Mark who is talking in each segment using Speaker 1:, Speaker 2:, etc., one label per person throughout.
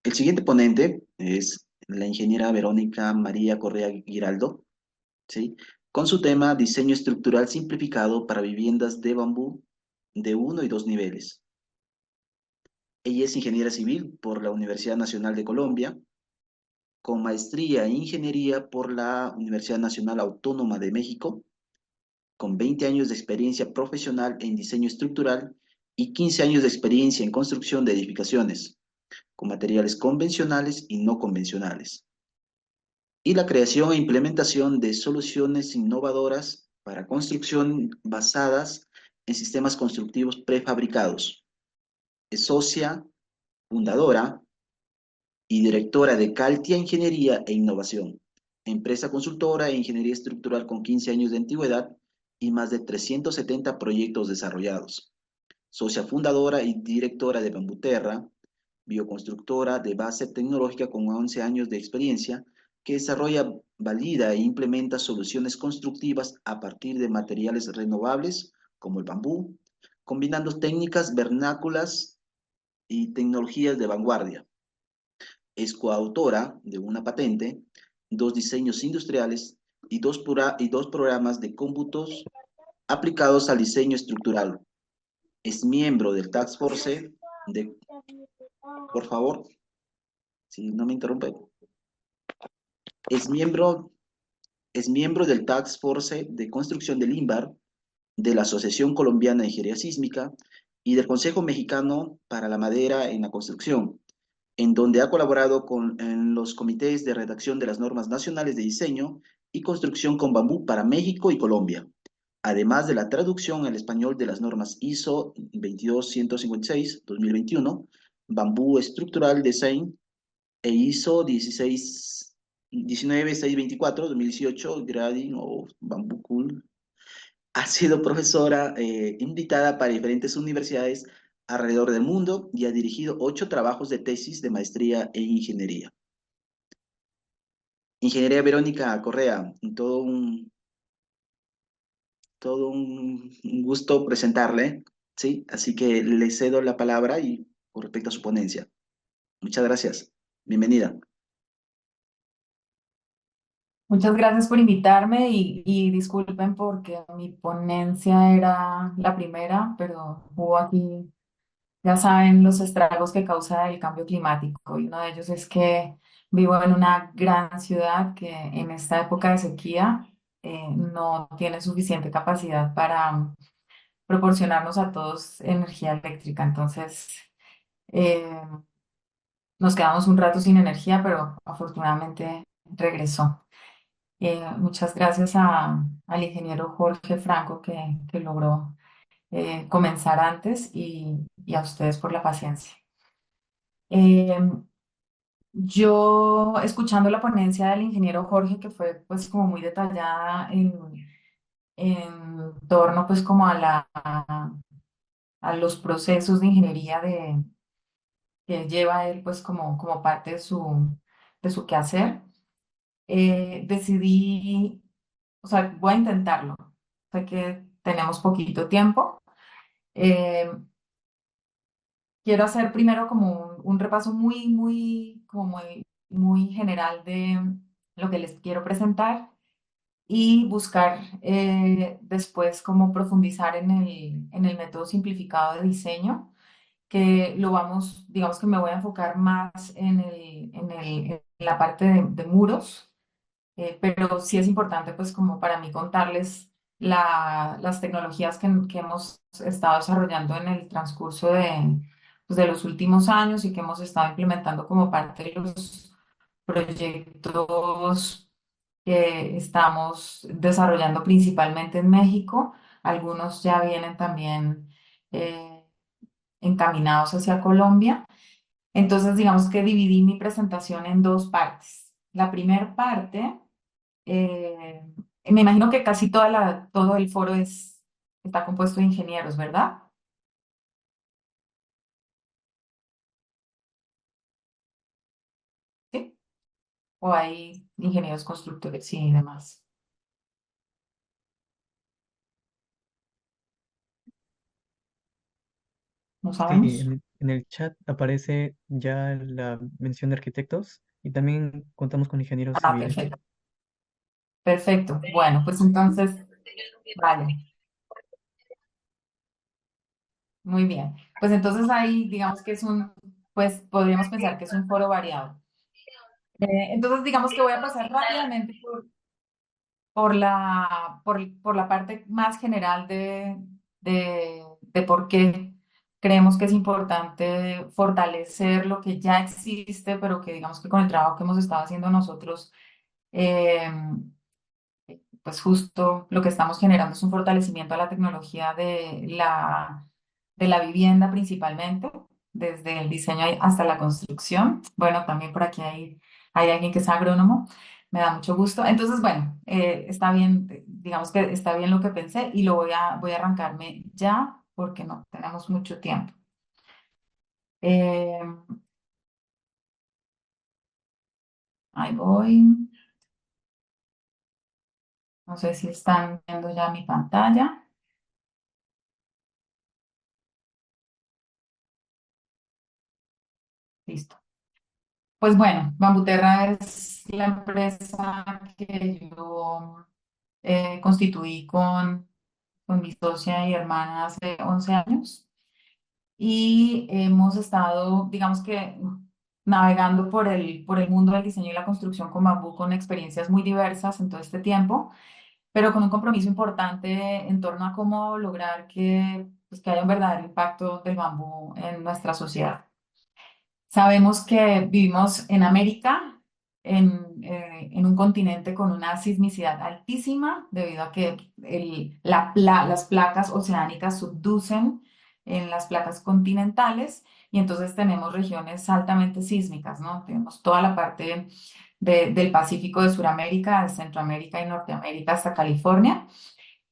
Speaker 1: El siguiente ponente es la ingeniera Verónica María Correa Giraldo, ¿sí? Con su tema Diseño estructural simplificado para viviendas de bambú de uno y dos niveles. Ella es ingeniera civil por la Universidad Nacional de Colombia, con maestría en ingeniería por la Universidad Nacional Autónoma de México, con 20 años de experiencia profesional en diseño estructural y 15 años de experiencia en construcción de edificaciones, con materiales convencionales y no convencionales, y la creación e implementación de soluciones innovadoras para construcción basadas en sistemas constructivos prefabricados. Es socia, fundadora y directora de Caltia Ingeniería e Innovación, empresa consultora e ingeniería estructural con 15 años de antigüedad y más de 370 proyectos desarrollados. Socia fundadora y directora de Bambuterra, bioconstructora de base tecnológica con 11 años de experiencia, que desarrolla, valida e implementa soluciones constructivas a partir de materiales renovables como el bambú, combinando técnicas vernáculas y tecnologías de vanguardia. Es coautora de una patente, dos diseños industriales y dos programas de cómputos aplicados al diseño estructural. Es miembro del Task Force de, por favor, si no me interrumpe, es miembro, es miembro del Task Force de Construcción del INVAR, de la Asociación Colombiana de Ingeniería Sísmica y del Consejo Mexicano para la Madera en la Construcción, en donde ha colaborado en los comités de redacción de las normas nacionales de diseño y construcción con bambú para México y Colombia, además de la traducción al español de las normas ISO 22156-2021, Bambú Structural Design, e ISO 19624-2018, Grading of Bamboo Cool. Ha sido profesora invitada para diferentes universidades alrededor del mundo y ha dirigido 8 trabajos de tesis de maestría en ingeniería. Ingeniera Verónica Correa, todo un gusto presentarle, ¿sí? Así que le cedo la palabra y con respecto a su ponencia. Muchas gracias. Bienvenida.
Speaker 2: Muchas gracias por invitarme y disculpen porque mi ponencia era la primera, pero hubo aquí, ya saben, los estragos que causa el cambio climático y uno de ellos es que vivo en una gran ciudad que en esta época de sequía no tiene suficiente capacidad para proporcionarnos a todos energía eléctrica. Entonces, eh, nos quedamos un rato sin energía, pero afortunadamente regresó. Muchas gracias al ingeniero Jorge Franco que logró comenzar antes y a ustedes por la paciencia. Eh, yo, escuchando la ponencia del ingeniero Jorge, que fue pues como muy detallada en torno pues como a los procesos de ingeniería que lleva él pues como parte de su quehacer, decidí, o sea, voy a intentarlo. Sé que tenemos poquito tiempo. Eh, quiero hacer primero como un repaso muy general de lo que les quiero presentar y buscar después cómo profundizar en el método simplificado de diseño, que lo vamos, digamos que me voy a enfocar más en la parte de muros, pero sí es importante pues como para mí contarles las tecnologías que hemos estado desarrollando en el transcurso pues, de los últimos años y que hemos estado implementando como parte de los proyectos que estamos desarrollando principalmente en México. Algunos ya vienen también eh, encaminados hacia Colombia. Entonces, digamos que dividí mi presentación en dos partes. La primera parte, eh, me imagino que casi todo el foro está compuesto de ingenieros, ¿verdad? ¿Sí? O hay ingenieros constructores sí, y demás. ¿No
Speaker 3: Sí,
Speaker 2: sabemos?
Speaker 3: En el chat aparece ya la mención de arquitectos y también contamos con ingenieros
Speaker 2: Ah,
Speaker 3: civiles.
Speaker 2: perfecto, perfecto. Bueno, pues entonces, vale, muy bien. Pues entonces ahí digamos que es pues podríamos pensar que es un foro variado. Entonces digamos que voy a pasar rápidamente por la parte más general de por qué creemos que es importante fortalecer lo que ya existe, pero que digamos que con el trabajo que hemos estado haciendo nosotros, eh, pues justo lo que estamos generando es un fortalecimiento a la tecnología de la vivienda principalmente, desde el diseño hasta la construcción. Bueno, también por aquí hay alguien que es agrónomo, me da mucho gusto. Entonces, bueno, está bien, digamos que está bien lo que pensé y voy a arrancarme ya porque no tenemos mucho tiempo. Eh, ahí voy. No sé si están viendo ya mi pantalla. Listo. Pues bueno, Bambuterra es la empresa que yo constituí con mi socia y hermana hace 11 años y hemos estado, digamos que, navegando por el mundo del diseño y la construcción con bambú con experiencias muy diversas en todo este tiempo, pero con un compromiso importante en torno a cómo lograr pues, que haya un verdadero impacto del bambú en nuestra sociedad. Sabemos que vivimos en América, en un continente con una sismicidad altísima, debido a que las placas oceánicas subducen en las placas continentales y entonces tenemos regiones altamente sísmicas, ¿no? Tenemos toda la parte del Pacífico de Sudamérica, de Centroamérica y Norteamérica hasta California.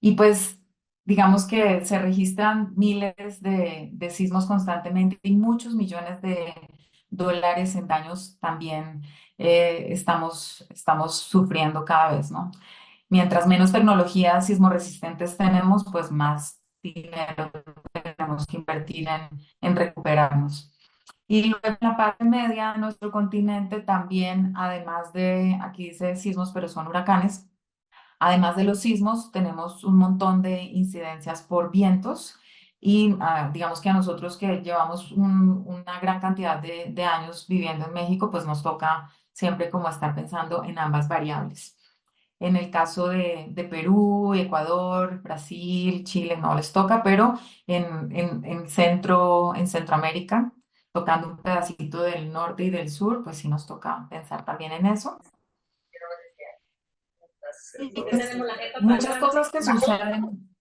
Speaker 2: Y pues digamos que se registran miles de sismos constantemente y muchos millones de dólares en daños también estamos sufriendo cada vez, ¿no? Mientras menos tecnologías sismoresistentes tenemos, pues más dinero tenemos que invertir en recuperarnos. Y luego en la parte media, nuestro continente también, además de, aquí dice sismos, pero son huracanes. Además de los sismos, tenemos un montón de incidencias por vientos y digamos que a nosotros que llevamos una gran cantidad de años viviendo en México, pues nos toca siempre como estar pensando en ambas variables. En el caso de Perú, Ecuador, Brasil, Chile no les toca, pero en Centroamérica, tocando un pedacito del norte y del sur, pues sí nos toca pensar también en eso. Y pues, muchas cosas que suceden,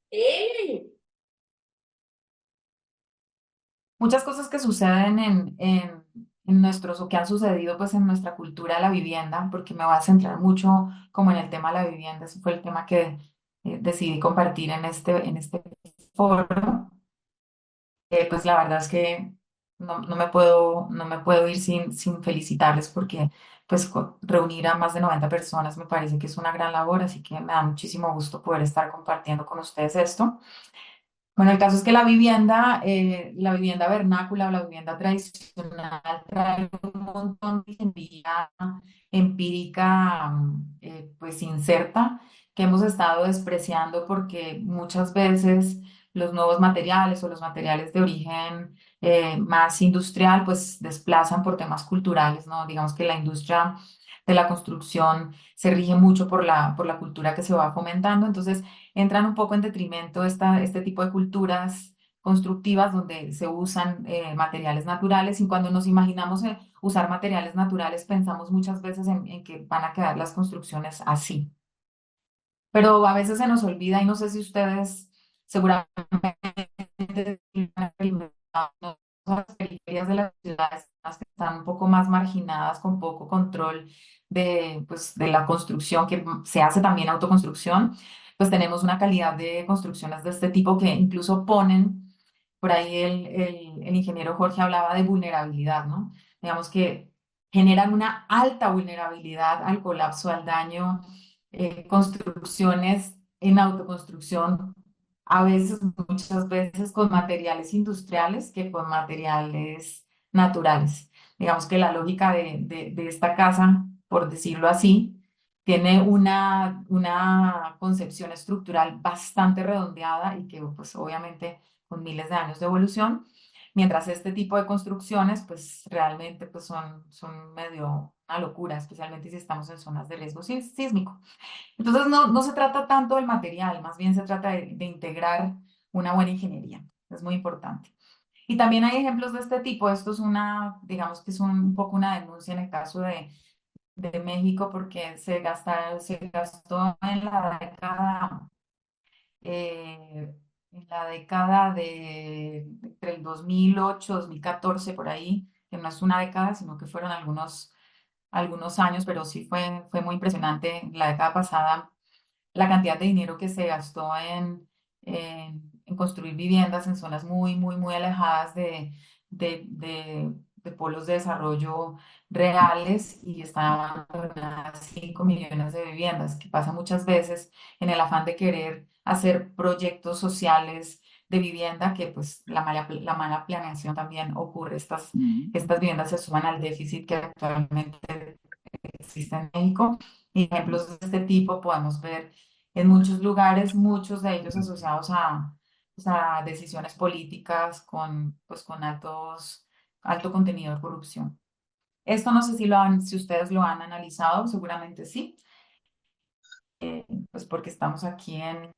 Speaker 2: muchas cosas que suceden en nuestros o que han sucedido pues en nuestra cultura de la vivienda, porque me voy a centrar mucho como en el tema de la vivienda, ese fue el tema que decidí compartir en este foro. Pues la verdad es que no me puedo ir sin felicitarles porque pues reunir a más de 90 personas me parece que es una gran labor, así que me da muchísimo gusto poder estar compartiendo con ustedes esto. Bueno, el caso es que la vivienda vernácula o la vivienda tradicional trae un montón de ingeniería empírica, pues inserta, que hemos estado despreciando porque muchas veces los nuevos materiales o los materiales de origen más industrial, pues desplazan por temas culturales, ¿no? Digamos que la industria de la construcción se rige mucho por la cultura que se va fomentando, entonces entran un poco en detrimento este tipo de culturas constructivas donde se usan materiales naturales y cuando nos imaginamos usar materiales naturales pensamos muchas veces en que van a quedar las construcciones así. Pero a veces se nos olvida y no sé si ustedes seguramente han experimentado, ¿no? Las periferias de las ciudades las que están un poco más marginadas, con poco control pues, de la construcción, que se hace también autoconstrucción, pues tenemos una calidad de construcciones de este tipo que incluso ponen, por ahí el ingeniero Jorge hablaba de vulnerabilidad, ¿no? Digamos que generan una alta vulnerabilidad al colapso, al daño, construcciones en autoconstrucción a veces, muchas veces con materiales industriales que con materiales naturales. Digamos que la lógica de esta casa, por decirlo así, tiene una concepción estructural bastante redondeada y que pues obviamente con miles de años de evolución, mientras este tipo de construcciones pues realmente pues son medio una locura, especialmente si estamos en zonas de riesgo sísmico. Entonces, no se trata tanto del material, más bien se trata de integrar una buena ingeniería. Es muy importante. Y también hay ejemplos de este tipo. Esto es digamos que es un poco una denuncia en el caso de México porque se gastó eh, en la década entre el 2008, 2014, por ahí, que no es una década, sino que fueron algunos años, pero sí fue muy impresionante la década pasada la cantidad de dinero que se gastó en construir viviendas en zonas muy, muy, muy alejadas de polos de desarrollo reales y estaban abandonadas 5 millones de viviendas, que pasa muchas veces en el afán de querer hacer proyectos sociales de vivienda, que pues la mala planeación también ocurre. Estas viviendas se suman al déficit que actualmente existe en México. Y ejemplos de este tipo podemos ver en muchos lugares, muchos de ellos asociados pues, a decisiones políticas con alto contenido de corrupción. Esto no sé si ustedes lo han analizado, seguramente sí, pues porque estamos aquí en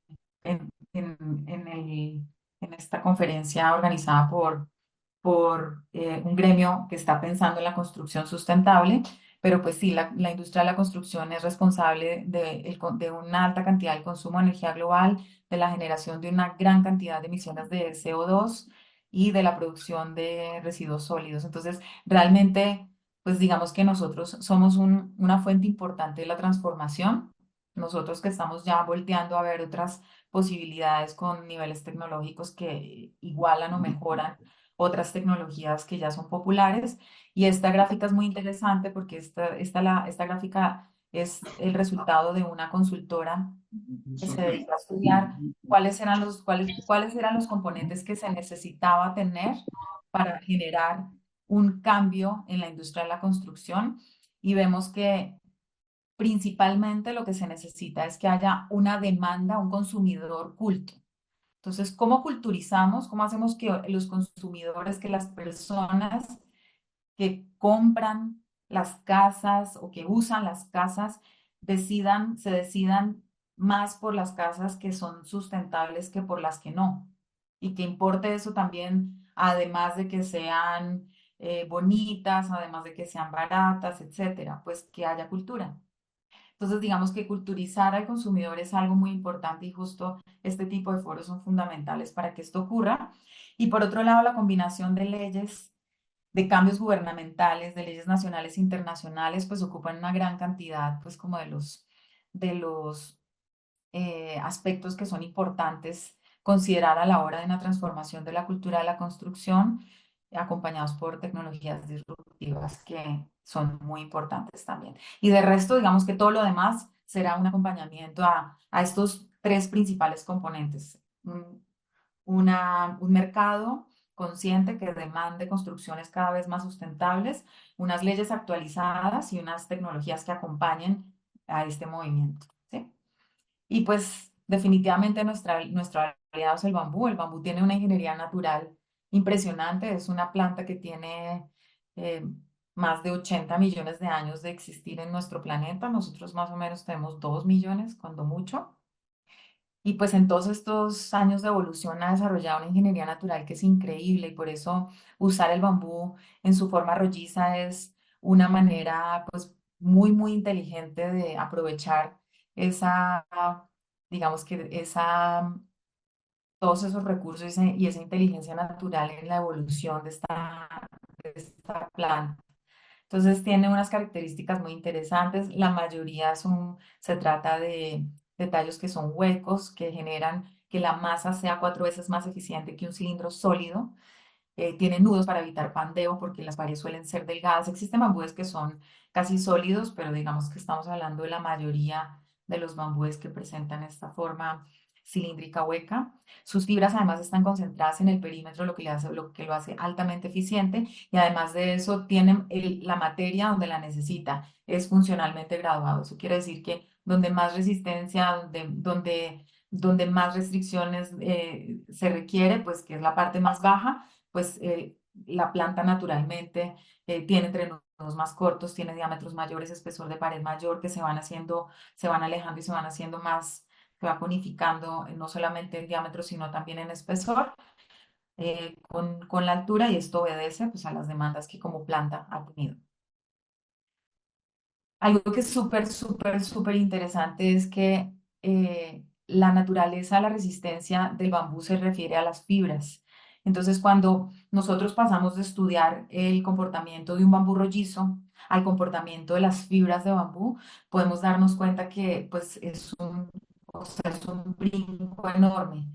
Speaker 2: esta conferencia organizada por un gremio que está pensando en la construcción sustentable, pero pues sí, la industria de la construcción es responsable de una alta cantidad del consumo de energía global, de la generación de una gran cantidad de emisiones de CO2 y de la producción de residuos sólidos. Entonces, realmente, pues digamos que nosotros somos una fuente importante de la transformación. Nosotros que estamos ya volteando a ver otras posibilidades con niveles tecnológicos que igualan o mejoran otras tecnologías que ya son populares. Y esta gráfica es muy interesante porque esta gráfica es el resultado de una consultora que se dedicó a estudiar cuáles eran los componentes que se necesitaba tener para generar un cambio en la industria de la construcción. Y vemos que principalmente lo que se necesita es que haya una demanda, un consumidor culto. Entonces, ¿cómo culturizamos? ¿Cómo hacemos que los consumidores, que las personas que compran las casas o que usan las casas se decidan más por las casas que son sustentables que por las que no? Y que importe eso también, además de que sean bonitas, además de que sean baratas, etcétera, pues que haya cultura. Entonces, digamos que culturizar al consumidor es algo muy importante y justo este tipo de foros son fundamentales para que esto ocurra. Y por otro lado, la combinación de leyes, de cambios gubernamentales, de leyes nacionales e internacionales, pues ocupan una gran cantidad, pues como de los aspectos que son importantes considerar a la hora de una transformación de la cultura de la construcción, acompañados por tecnologías disruptivas que son muy importantes también. Y de resto, digamos que todo lo demás será un acompañamiento a estos tres principales componentes. Un mercado consciente que demande construcciones cada vez más sustentables, unas leyes actualizadas y unas tecnologías que acompañen a este movimiento. ¿Sí? Y pues definitivamente nuestro aliado es el bambú. El bambú tiene una ingeniería natural impresionante. Es una planta que tiene eh, más de 80 millones de años de existir en nuestro planeta. Nosotros más o menos tenemos 2 millones, cuando mucho. Y pues en todos estos años de evolución ha desarrollado una ingeniería natural que es increíble y por eso usar el bambú en su forma rolliza es una manera pues muy, muy inteligente de aprovechar esa, digamos que todos esos recursos y esa inteligencia natural en la evolución de esta planta. Entonces tiene unas características muy interesantes. La mayoría se trata de tallos que son huecos, que generan que la masa sea 4 veces más eficiente que un cilindro sólido. Tiene nudos para evitar pandeo porque las paredes suelen ser delgadas. Existen bambúes que son casi sólidos, pero digamos que estamos hablando de la mayoría de los bambúes que presentan esta forma cilíndrica hueca. Sus fibras además están concentradas en el perímetro, lo que lo hace altamente eficiente y además de eso tienen la materia donde la necesita. Es funcionalmente graduado. Eso quiere decir que donde más resistencia, donde más restricciones se requiere, pues que es la parte más baja, pues la planta naturalmente tiene entrenudos más cortos, tiene diámetros mayores, espesor de pared mayor, que se van haciendo, se van alejando y se van haciendo más, se va conificando no solamente en diámetro, sino también en espesor, con la altura, y esto obedece pues, a las demandas que como planta ha tenido. Algo que es súper interesante es que la naturaleza, la resistencia del bambú se refiere a las fibras. Entonces, cuando nosotros pasamos de estudiar el comportamiento de un bambú rollizo al comportamiento de las fibras de bambú, podemos darnos cuenta que pues, o sea, es un brinco enorme.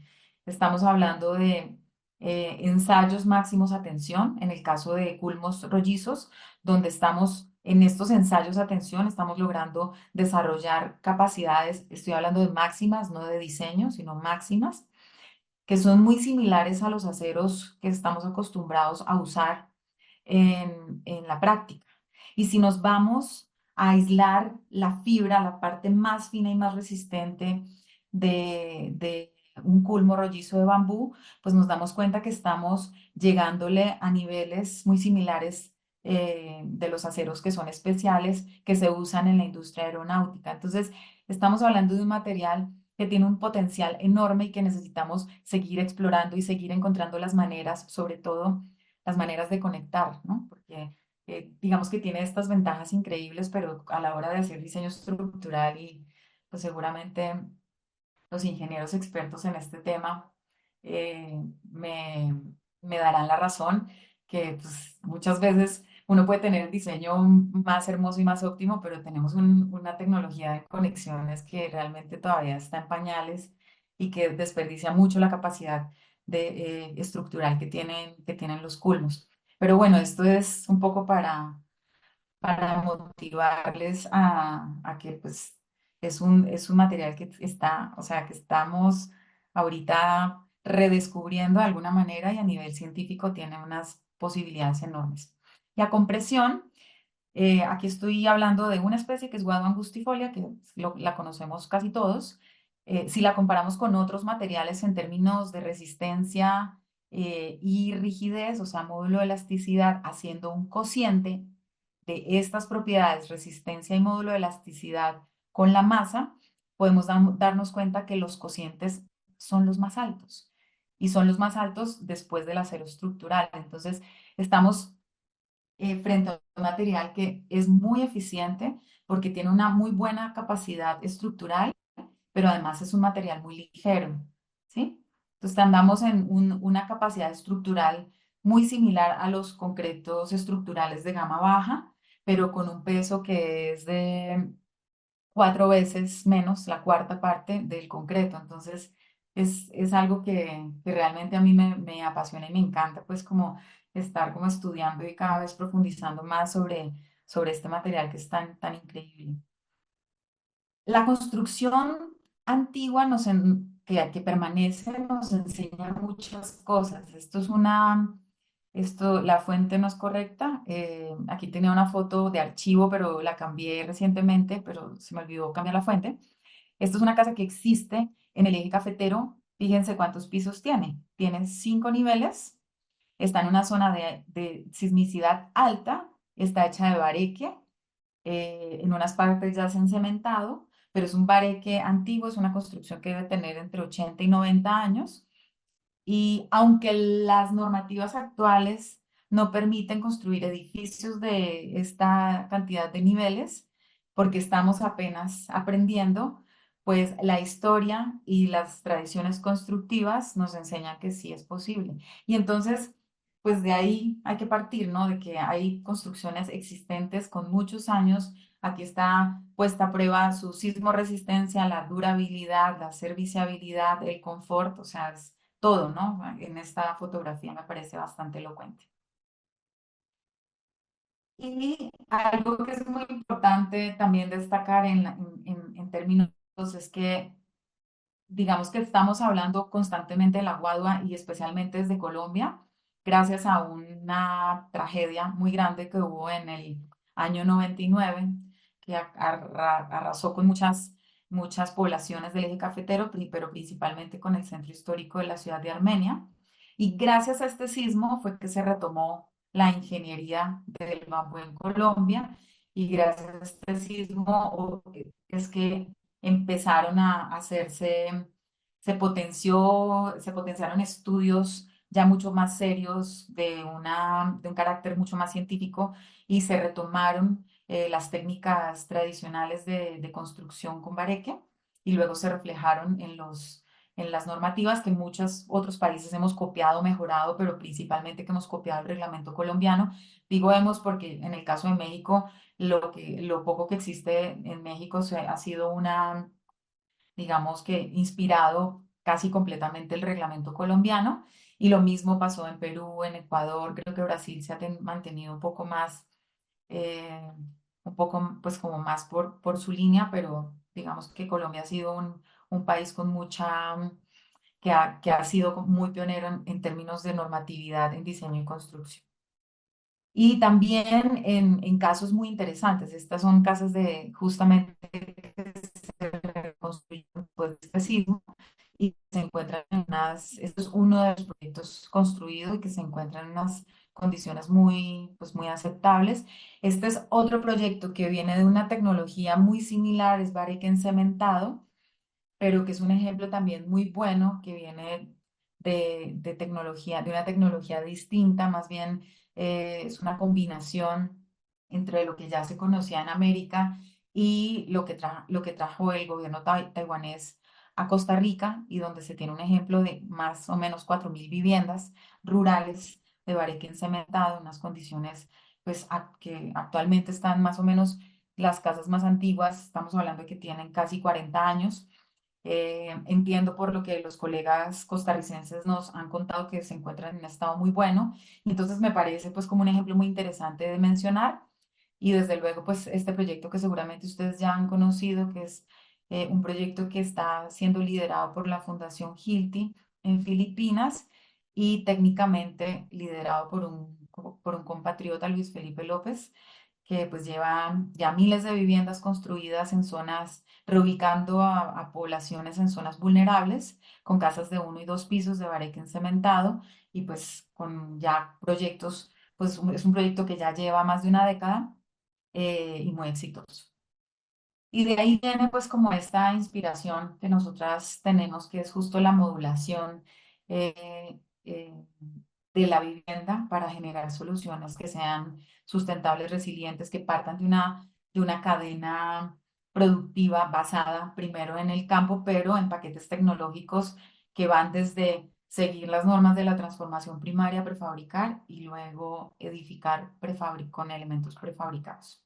Speaker 2: Estamos hablando de ensayos máximos a tensión, en el caso de culmos rollizos, donde estamos en estos ensayos a tensión, estamos logrando desarrollar capacidades, estoy hablando de máximas, no de diseño, sino máximas, que son muy similares a los aceros que estamos acostumbrados a usar en la práctica. Y si nos vamos a aislar la fibra, la parte más fina y más resistente de un culmo rollizo de bambú, pues nos damos cuenta que estamos llegándole a niveles muy similares de los aceros que son especiales que se usan en la industria aeronáutica. Entonces, estamos hablando de un material que tiene un potencial enorme y que necesitamos seguir explorando y seguir encontrando las maneras, sobre todo las maneras de conectar, ¿no? Porque digamos que tiene estas ventajas increíbles, pero a la hora de hacer diseño estructural y pues seguramente los ingenieros expertos en este tema eh, me, me darán la razón que pues, muchas veces uno puede tener el diseño más hermoso y más óptimo, pero tenemos una tecnología de conexiones que realmente todavía está en pañales y que desperdicia mucho la capacidad estructural que tienen los culmos. Pero bueno, esto es un poco para motivarles a que pues es un material que está, o sea, que estamos ahorita redescubriendo de alguna manera y a nivel científico tiene unas posibilidades enormes. Y a compresión, aquí estoy hablando de una especie que es Guado angustifolia, que la conocemos casi todos. Si la comparamos con otros materiales en términos de resistencia y rigidez, o sea, módulo de elasticidad, haciendo un cociente de estas propiedades, resistencia y módulo de elasticidad con la masa, podemos darnos cuenta que los cocientes son los más altos y son los más altos después del acero estructural. Entonces, estamos frente a un material que es muy eficiente porque tiene una muy buena capacidad estructural, pero además es un material muy ligero, ¿sí? Entonces andamos en una capacidad estructural muy similar a los concretos estructurales de gama baja, pero con un peso que es de 4 veces menos, la cuarta parte del concreto. Entonces, es algo que realmente a mí me apasiona y me encanta, pues como estar como estudiando y cada vez profundizando más sobre este material que es tan increíble. La construcción antigua que permanece nos enseña muchas cosas. La fuente no es correcta. Aquí tenía una foto de archivo, pero la cambié recientemente, pero se me olvidó cambiar la fuente. Esto es una casa que existe en el eje cafetero. Fíjense cuántos pisos tiene. Tiene 5 niveles. Está en una zona de sismicidad alta. Está hecha de bareque, en unas partes ya se han cementado, pero es un bareque antiguo, es una construcción que debe tener entre 80 y 90 años. Y aunque las normativas actuales no permiten construir edificios de esta cantidad de niveles, porque estamos apenas aprendiendo, pues la historia y las tradiciones constructivas nos enseñan que sí es posible. Y entonces, pues de ahí hay que partir, ¿no? De que hay construcciones existentes con muchos años. Aquí está puesta a prueba su sismo resistencia, la durabilidad, la serviciabilidad, el confort, o sea, es todo, ¿no? En esta fotografía me parece bastante elocuente. Y algo que es muy importante también destacar en términos es que digamos que estamos hablando constantemente de la Guadua y especialmente desde Colombia, gracias a una tragedia muy grande que hubo en el año 99, que arrasó con muchas poblaciones del eje cafetero, pero principalmente con el centro histórico de la ciudad de Armenia. Y gracias a este sismo fue que se retomó la ingeniería del bambú en Colombia, y gracias a este sismo es que empezaron a hacerse, se potenciaron estudios ya mucho más serios de un carácter mucho más científico, y se retomaron las técnicas tradicionales de construcción con bareque, y luego se reflejaron en las normativas que muchos otros países hemos copiado, mejorado, pero principalmente que hemos copiado el reglamento colombiano. Digo hemos porque en el caso de México, lo poco que existe en México ha sido digamos que inspirado casi completamente el reglamento colombiano, y lo mismo pasó en Perú, en Ecuador. Creo que Brasil se ha mantenido eh, un poco pues como más por su línea, pero digamos que Colombia ha sido un país con que ha sido muy pionero en términos de normatividad en diseño y construcción. Y también en casos muy interesantes, estas son casas de justamente que se reconstruyeron después de este sismo, y se encuentran esto es uno de los proyectos construidos y que se encuentran en unas condiciones pues muy aceptables. Este es otro proyecto que viene de una tecnología muy similar, es bareque encementado, pero que es un ejemplo también muy bueno que viene de tecnología, de una tecnología distinta. Más bien es una combinación entre lo que ya se conocía en América y lo que trajo el gobierno taiwanés a Costa Rica, y donde se tiene un ejemplo de más o menos 4.000 viviendas rurales de bareque encementado, unas condiciones pues que actualmente están más o menos las casas más antiguas, estamos hablando de que tienen casi 40 años. Entiendo por lo que los colegas costarricenses nos han contado que se encuentran en un estado muy bueno, y entonces me parece pues como un ejemplo muy interesante de mencionar. Y desde luego pues este proyecto que seguramente ustedes ya han conocido, que es un proyecto que está siendo liderado por la Fundación Hilti en Filipinas, y técnicamente liderado por un compatriota, Luis Felipe López, que pues lleva ya miles de viviendas construidas en zonas, reubicando a poblaciones en zonas vulnerables, con casas de 1 y 2 pisos de bareque encementado, y pues con ya proyectos, pues es un proyecto que ya lleva más de una década y muy exitoso. Y de ahí viene pues como esta inspiración que nosotras tenemos, que es justo la modulación eh, eh, de la vivienda para generar soluciones que sean sustentables, resilientes, que partan de una cadena productiva basada primero en el campo, pero en paquetes tecnológicos que van desde seguir las normas de la transformación primaria, prefabricar, y luego edificar con elementos prefabricados.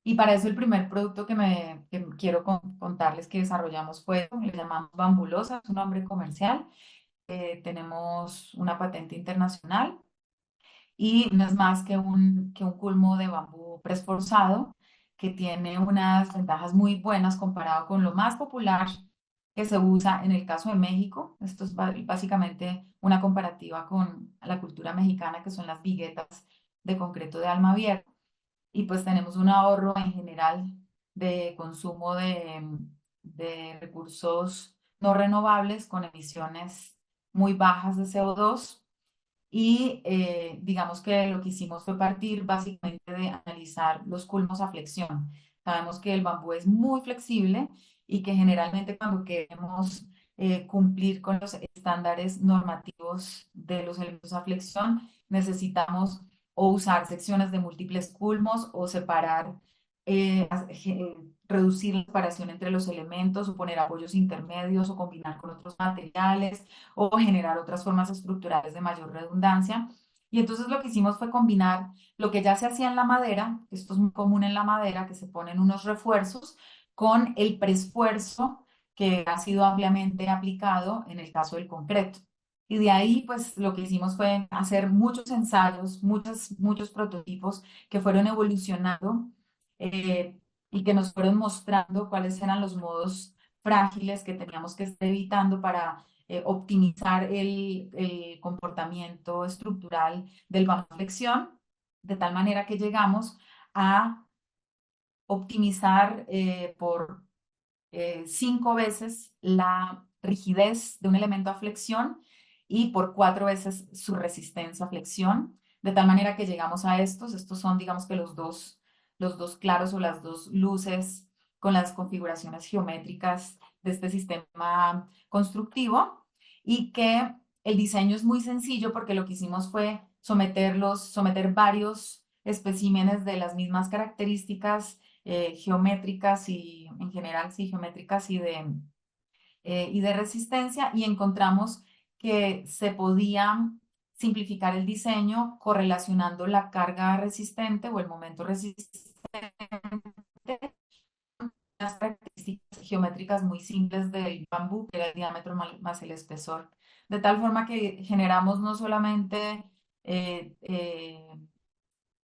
Speaker 2: Y para eso el primer producto que quiero contarles que desarrollamos fue, le llamamos Bambulosa, es un nombre comercial. Tenemos una patente internacional, y no es más que un culmo de bambú preesforzado, que tiene unas ventajas muy buenas comparado con lo más popular que se usa en el caso de México. Esto es básicamente una comparativa con la cultura mexicana, que son las viguetas de concreto de alma abierta, y pues tenemos un ahorro en general de consumo de recursos no renovables con emisiones muy bajas de CO2. Y digamos que lo que hicimos fue partir básicamente de analizar los culmos a flexión. Sabemos que el bambú es muy flexible, y que generalmente cuando queremos cumplir con los estándares normativos de los elementos a flexión, necesitamos o usar secciones de múltiples culmos, o separar, reducir la separación entre los elementos, o poner apoyos intermedios, o combinar con otros materiales, o generar otras formas estructurales de mayor redundancia. Y entonces lo que hicimos fue combinar lo que ya se hacía en la madera, esto es muy común en la madera, que se ponen unos refuerzos, con el preesfuerzo que ha sido ampliamente aplicado en el caso del concreto. Y de ahí, pues lo que hicimos fue hacer muchos ensayos, muchos prototipos que fueron evolucionando, y que nos fueron mostrando cuáles eran los modos frágiles que teníamos que estar evitando para optimizar el comportamiento estructural del bambú flexión, de tal manera que llegamos a optimizar por 5 veces la rigidez de un elemento a flexión y por 4 veces su resistencia a flexión, de tal manera que llegamos a estos son digamos que los dos claros o las dos luces con las configuraciones geométricas de este sistema constructivo y que el diseño es muy sencillo porque lo que hicimos fue someter varios especímenes de las mismas características geométricas y en general sí geométricas y de resistencia y encontramos que se podía simplificar el diseño correlacionando la carga resistente o el momento resistente unas características geométricas muy simples del bambú, que era el diámetro más el espesor, de tal forma que generamos no solamente eh, eh,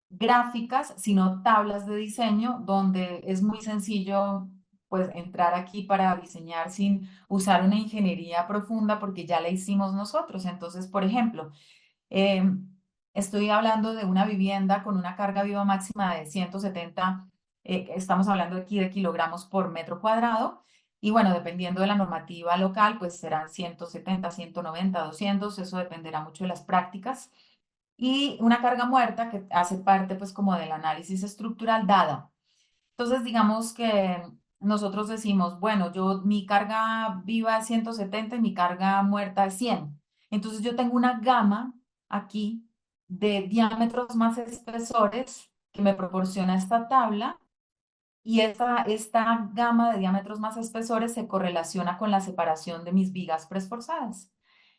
Speaker 2: gráficas, sino tablas de diseño donde es muy sencillo pues entrar aquí para diseñar sin usar una ingeniería profunda porque ya la hicimos nosotros. Entonces, por ejemplo, eh, estoy hablando de una vivienda con una carga viva máxima de 170, estamos hablando aquí de kilogramos por metro cuadrado. Y bueno, dependiendo de la normativa local, pues serán 170, 190, 200, eso dependerá mucho de las prácticas y una carga muerta que hace parte pues como del análisis estructural dada. Entonces digamos que nosotros decimos, bueno, mi carga viva es 170 y mi carga muerta es 100. Entonces yo tengo una gama aquí de diámetros más espesores que me proporciona esta tabla y esta gama de diámetros más espesores se correlaciona con la separación de mis vigas preesforzadas.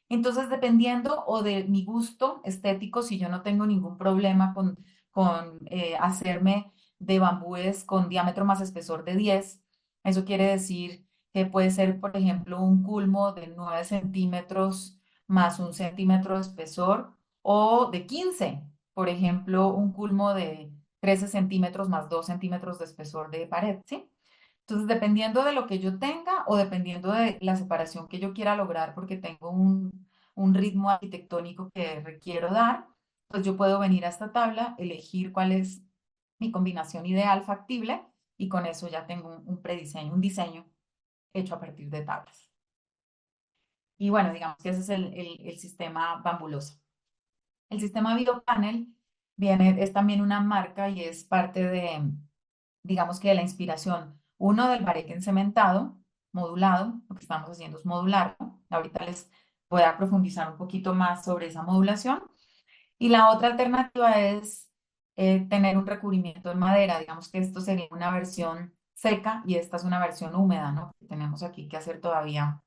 Speaker 2: Entonces, dependiendo o de mi gusto estético, si yo no tengo ningún problema con hacerme de bambúes con diámetro más espesor de 10, eso quiere decir que puede ser, por ejemplo, un culmo de 9 centímetros más 1 centímetro de espesor o de 15, por ejemplo, un culmo de 13 centímetros más 2 centímetros de espesor de pared, ¿sí? Entonces, dependiendo de lo que yo tenga o dependiendo de la separación que yo quiera lograr, porque tengo un ritmo arquitectónico que requiero dar, pues yo puedo venir a esta tabla, elegir cuál es mi combinación ideal factible y con eso ya tengo un prediseño, un diseño hecho a partir de tablas. Y bueno, digamos que ese es el sistema Bambulosa. El sistema BioPanel es también una marca y es parte de, digamos que de la inspiración. Uno del bareque encementado, modulado, lo que estamos haciendo es modularlo. Ahorita les voy a profundizar un poquito más sobre esa modulación. Y la otra alternativa es tener un recubrimiento en madera. Digamos que esto sería una versión seca y esta es una versión húmeda, ¿no? Tenemos aquí que hacer todavía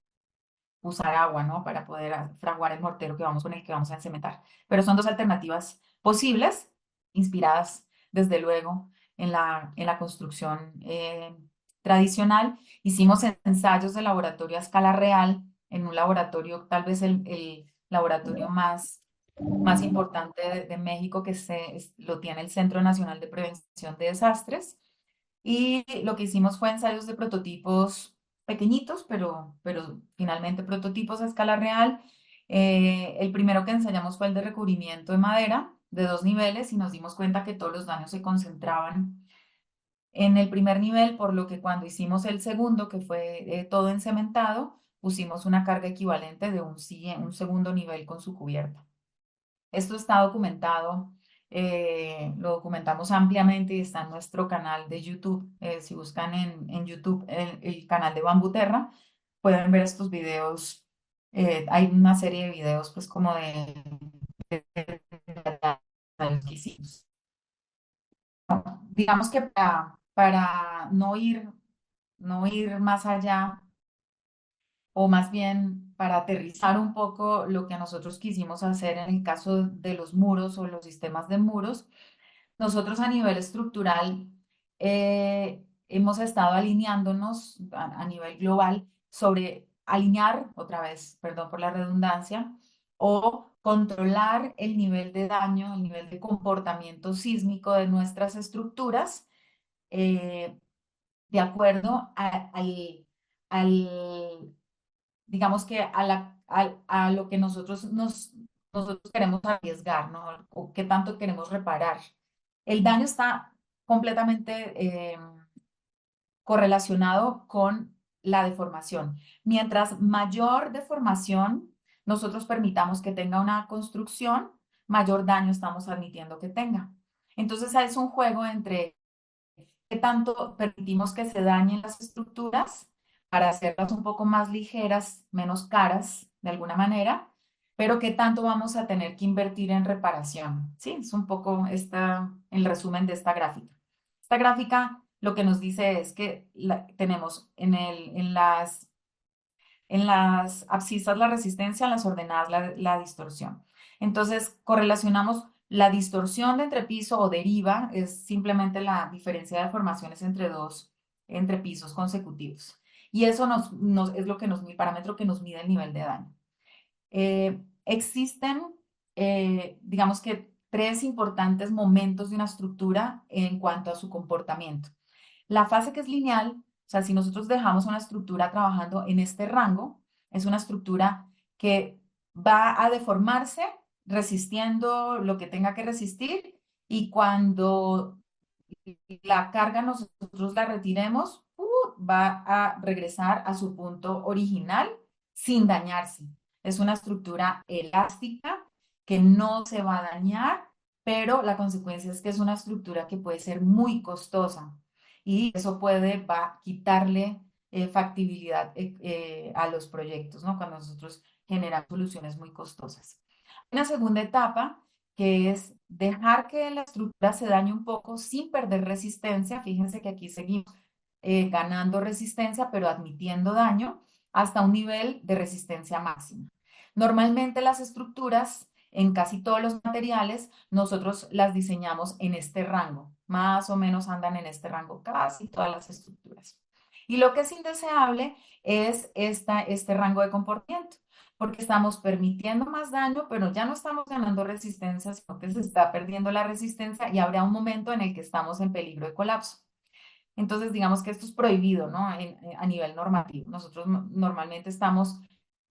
Speaker 2: usar agua, ¿no? Para poder fraguar el mortero con el que vamos a encementar. Pero son dos alternativas posibles, inspiradas desde luego en la construcción tradicional. Hicimos ensayos de laboratorio a escala real en un laboratorio, tal vez el laboratorio más importante de México lo tiene el Centro Nacional de Prevención de Desastres. Y lo que hicimos fue ensayos de prototipos pequeñitos, pero finalmente prototipos a escala real. El primero que ensayamos fue el de recubrimiento de madera de 2 niveles y nos dimos cuenta que todos los daños se concentraban en el primer nivel, por lo que cuando hicimos el segundo, que fue todo encementado, pusimos una carga equivalente de un segundo nivel con su cubierta. Esto está documentado, lo documentamos ampliamente y está en nuestro canal de YouTube. Si buscan en YouTube el canal de Bambuterra, pueden ver estos videos. Hay una serie de videos, pues, como de los que hicimos. Digamos que para no ir más allá o más bien para aterrizar un poco lo que nosotros quisimos hacer en el caso de los muros o los sistemas de muros, nosotros a nivel estructural hemos estado alineándonos a nivel global sobre alinear, otra vez, perdón por la redundancia, o controlar el nivel de daño, el nivel de comportamiento sísmico de nuestras estructuras. De acuerdo digamos que a lo que nosotros queremos arriesgar, ¿no? O qué tanto queremos reparar. El daño está completamente correlacionado con la deformación. Mientras mayor deformación nosotros permitamos que tenga una construcción, mayor daño estamos admitiendo que tenga. Entonces es un juego entre qué tanto permitimos que se dañen las estructuras para hacerlas un poco más ligeras, menos caras de alguna manera, pero qué tanto vamos a tener que invertir en reparación. Sí, es un poco el resumen de esta gráfica. Esta gráfica lo que nos dice es que tenemos en las abscisas la resistencia, en las ordenadas la distorsión. Entonces, correlacionamos la distorsión de entrepiso o deriva, es simplemente la diferencia de formaciones entre dos entrepisos consecutivos. Y eso es lo que el parámetro que nos mide el nivel de daño. Existen, digamos que, tres importantes momentos de una estructura en cuanto a su comportamiento. La fase que es lineal, o sea, si nosotros dejamos una estructura trabajando en este rango, es una estructura que va a deformarse resistiendo lo que tenga que resistir y cuando la carga nosotros la retiremos, va a regresar a su punto original sin dañarse. Es una estructura elástica que no se va a dañar, pero la consecuencia es que es una estructura que puede ser muy costosa y eso va a quitarle factibilidad a los proyectos, ¿no? Cuando nosotros generamos soluciones muy costosas. Una segunda etapa que es dejar que la estructura se dañe un poco sin perder resistencia. Fíjense que aquí seguimos ganando resistencia, pero admitiendo daño hasta un nivel de resistencia máxima. Normalmente las estructuras, en casi todos los materiales, nosotros las diseñamos en este rango. Más o menos andan en este rango casi todas las estructuras. Y lo que es indeseable es este rango de comportamiento porque estamos permitiendo más daño, pero ya no estamos ganando resistencia, sino que se está perdiendo la resistencia y habrá un momento en el que estamos en peligro de colapso. Entonces, digamos que esto es prohibido, ¿no? A nivel normativo. Nosotros normalmente estamos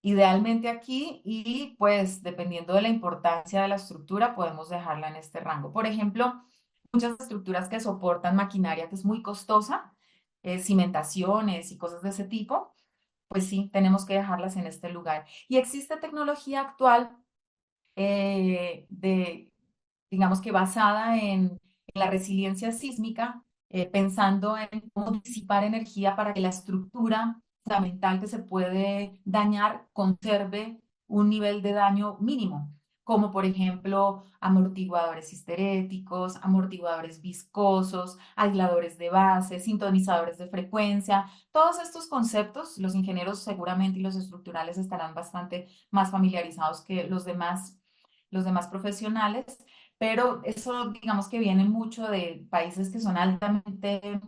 Speaker 2: idealmente aquí y pues dependiendo de la importancia de la estructura, podemos dejarla en este rango. Por ejemplo, muchas estructuras que soportan maquinaria que es muy costosa, cimentaciones y cosas de ese tipo, pues sí, tenemos que dejarlas en este lugar. Y existe tecnología actual digamos que basada en la resiliencia sísmica, pensando en cómo disipar energía para que la estructura fundamental que se puede dañar conserve un nivel de daño mínimo, como por ejemplo amortiguadores histeréticos, amortiguadores viscosos, aisladores de base, sintonizadores de frecuencia. Todos estos conceptos, los ingenieros seguramente y los estructurales estarán bastante más familiarizados que los demás profesionales, pero eso digamos que viene mucho de países que son altamente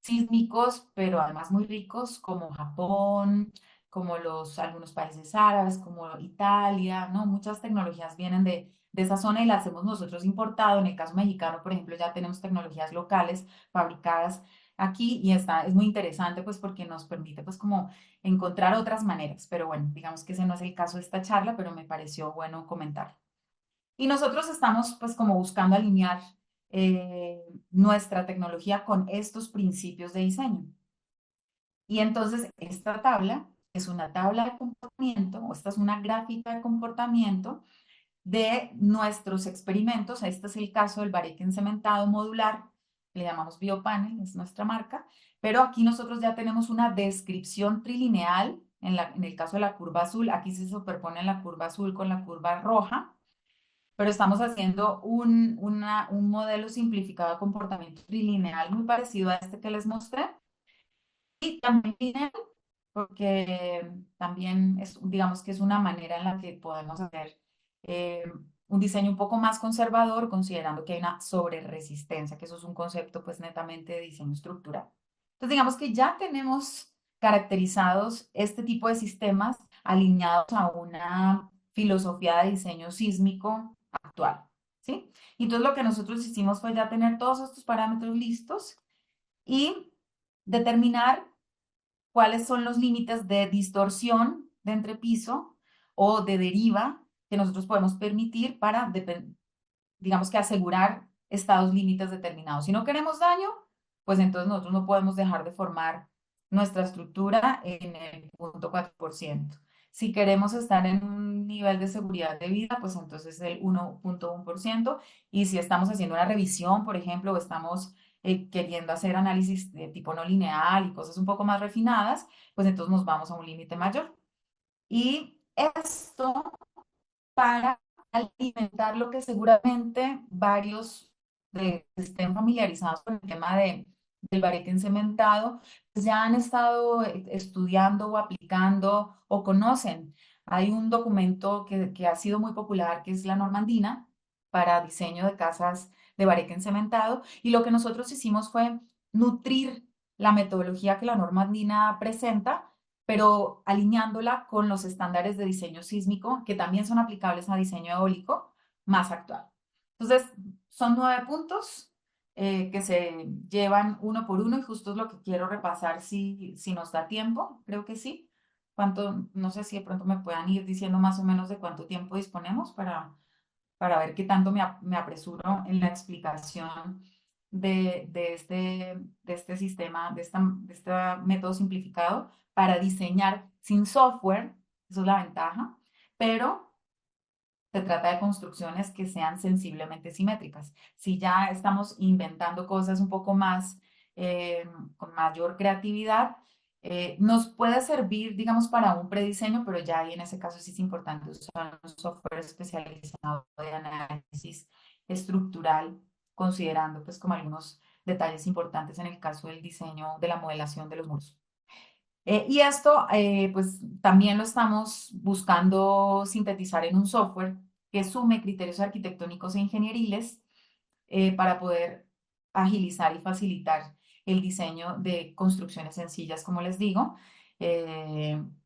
Speaker 2: sísmicos, pero además muy ricos, como Japón, como algunos países árabes, como Italia, ¿no? Muchas tecnologías vienen de esa zona y las hemos nosotros importado. En el caso mexicano, por ejemplo, ya tenemos tecnologías locales fabricadas aquí y es muy interesante pues porque nos permite pues como encontrar otras maneras, pero bueno, digamos que ese no es el caso de esta charla, pero me pareció bueno comentar. Y nosotros estamos pues como buscando alinear nuestra tecnología con estos principios de diseño. Y entonces esta tabla es una tabla de comportamiento, o esta es una gráfica de comportamiento de nuestros experimentos. Este es el caso del bareque encementado modular, le llamamos Biopanel, es nuestra marca, pero aquí nosotros ya tenemos una descripción trilineal, en el caso de la curva azul, aquí se superpone la curva azul con la curva roja, pero estamos haciendo un modelo simplificado de comportamiento trilineal muy parecido a este que les mostré. Y también lineal, porque también digamos que es una manera en la que podemos hacer eh, un diseño un poco más conservador, considerando que hay una sobreresistencia, que eso es un concepto pues netamente de diseño estructural. Entonces digamos que ya tenemos caracterizados este tipo de sistemas alineados a una filosofía de diseño sísmico actual, ¿sí? Entonces lo que nosotros hicimos fue ya tener todos estos parámetros listos y determinar cuáles son los límites de distorsión de entrepiso o de deriva que nosotros podemos permitir para, digamos que asegurar estados límites determinados. Si no queremos daño, pues entonces nosotros no podemos dejar de formar nuestra estructura en el 0,4%. Si queremos estar en un nivel de seguridad de vida, pues entonces el 1,1%. Y si estamos haciendo una revisión, por ejemplo, o estamos queriendo hacer análisis de tipo no lineal y cosas un poco más refinadas, pues entonces nos vamos a un límite mayor. Y esto para alimentar lo que seguramente varios de, que estén familiarizados con el tema del barete encementado, pues ya han estado estudiando o aplicando o conocen. Hay un documento que ha sido muy popular, que es la norma andina para diseño de casas de barete encementado, y lo que nosotros hicimos fue nutrir la metodología que la norma andina presenta, pero alineándola con los estándares de diseño sísmico, que también son aplicables a diseño eólico más actual. Entonces, son 9 puntos que se llevan uno por uno y justo es lo que quiero repasar si nos da tiempo, creo que sí. ¿Cuánto? No sé si de pronto me puedan ir diciendo más o menos de cuánto tiempo disponemos para ver qué tanto me apresuro en la explicación de este sistema, de este método simplificado para diseñar sin software, eso es la ventaja, pero se trata de construcciones que sean sensiblemente simétricas. Si ya estamos inventando cosas un poco más, con mayor creatividad, nos puede servir, digamos, para un prediseño, pero ya ahí en ese caso sí es importante usar un software especializado de análisis estructural, considerando pues como algunos detalles importantes en el caso del diseño de la modelación de los muros. Y esto, pues también lo estamos buscando sintetizar en un software que sume criterios arquitectónicos e ingenieriles para poder agilizar y facilitar el diseño de construcciones sencillas, como les digo,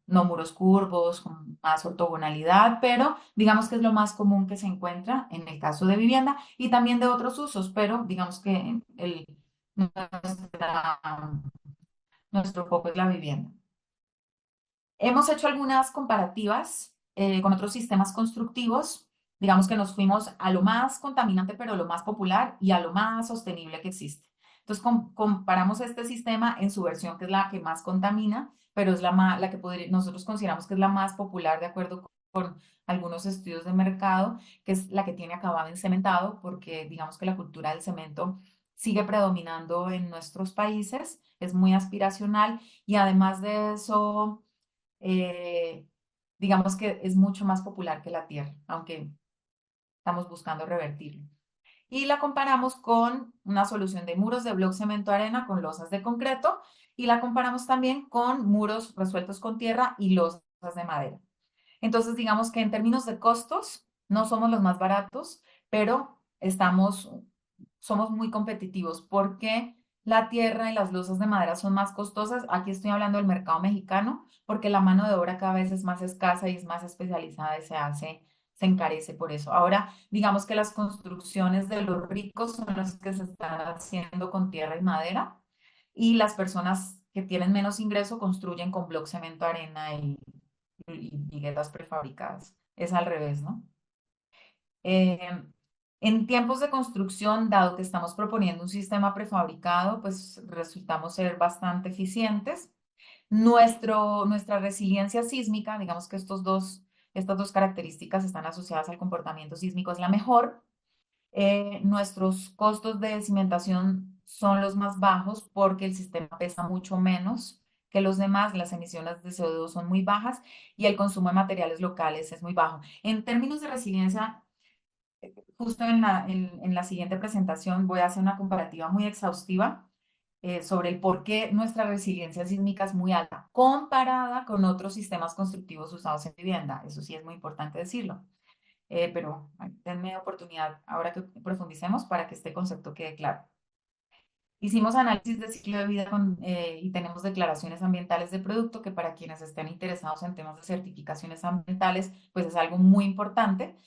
Speaker 2: no muros curvos, con más ortogonalidad, pero digamos que es lo más común que se encuentra en el caso de vivienda y también de otros usos, pero digamos que nuestra- nuestro foco es la vivienda. Hemos hecho algunas comparativas con otros sistemas constructivos. Digamos que nos fuimos a lo más contaminante, pero lo más popular y a lo más sostenible que existe. Entonces, comparamos este sistema en su versión, que es la que más contamina, pero es la que nosotros consideramos que es la más popular de acuerdo con algunos estudios de mercado, que es la que tiene acabado en cementado, porque digamos que la cultura del cemento sigue predominando en nuestros países, es muy aspiracional y además de eso eh, digamos que es mucho más popular que la tierra, aunque estamos buscando revertirlo. Y la comparamos con una solución de muros de bloque cemento arena con losas de concreto y la comparamos también con muros resueltos con tierra y losas de madera. Entonces, digamos que en términos de costos, no somos los más baratos, pero somos muy competitivos porque la tierra y las losas de madera son más costosas. Aquí estoy hablando del mercado mexicano, porque la mano de obra cada vez es más escasa y es más especializada y se encarece por eso. Ahora, digamos que las construcciones de los ricos son las que se están haciendo con tierra y madera, y las personas que tienen menos ingreso construyen con bloque, cemento, arena y viguetas prefabricadas. Es al revés, ¿no? Eh, en tiempos de construcción, dado que estamos proponiendo un sistema prefabricado, pues resultamos ser bastante eficientes. Nuestra resiliencia sísmica, digamos que estas dos características están asociadas al comportamiento sísmico, es la mejor. Nuestros costos de cimentación son los más bajos porque el sistema pesa mucho menos que los demás, las emisiones de CO2 son muy bajas y el consumo de materiales locales es muy bajo. En términos de resiliencia, justo en la siguiente presentación voy a hacer una comparativa muy exhaustiva sobre el por qué nuestra resiliencia sísmica es muy alta comparada con otros sistemas constructivos usados en vivienda. Eso sí es muy importante decirlo. Pero denme oportunidad ahora que profundicemos para que este concepto quede claro. Hicimos análisis de ciclo de vida y tenemos declaraciones ambientales de producto, que para quienes estén interesados en temas de certificaciones ambientales, pues es algo muy importante.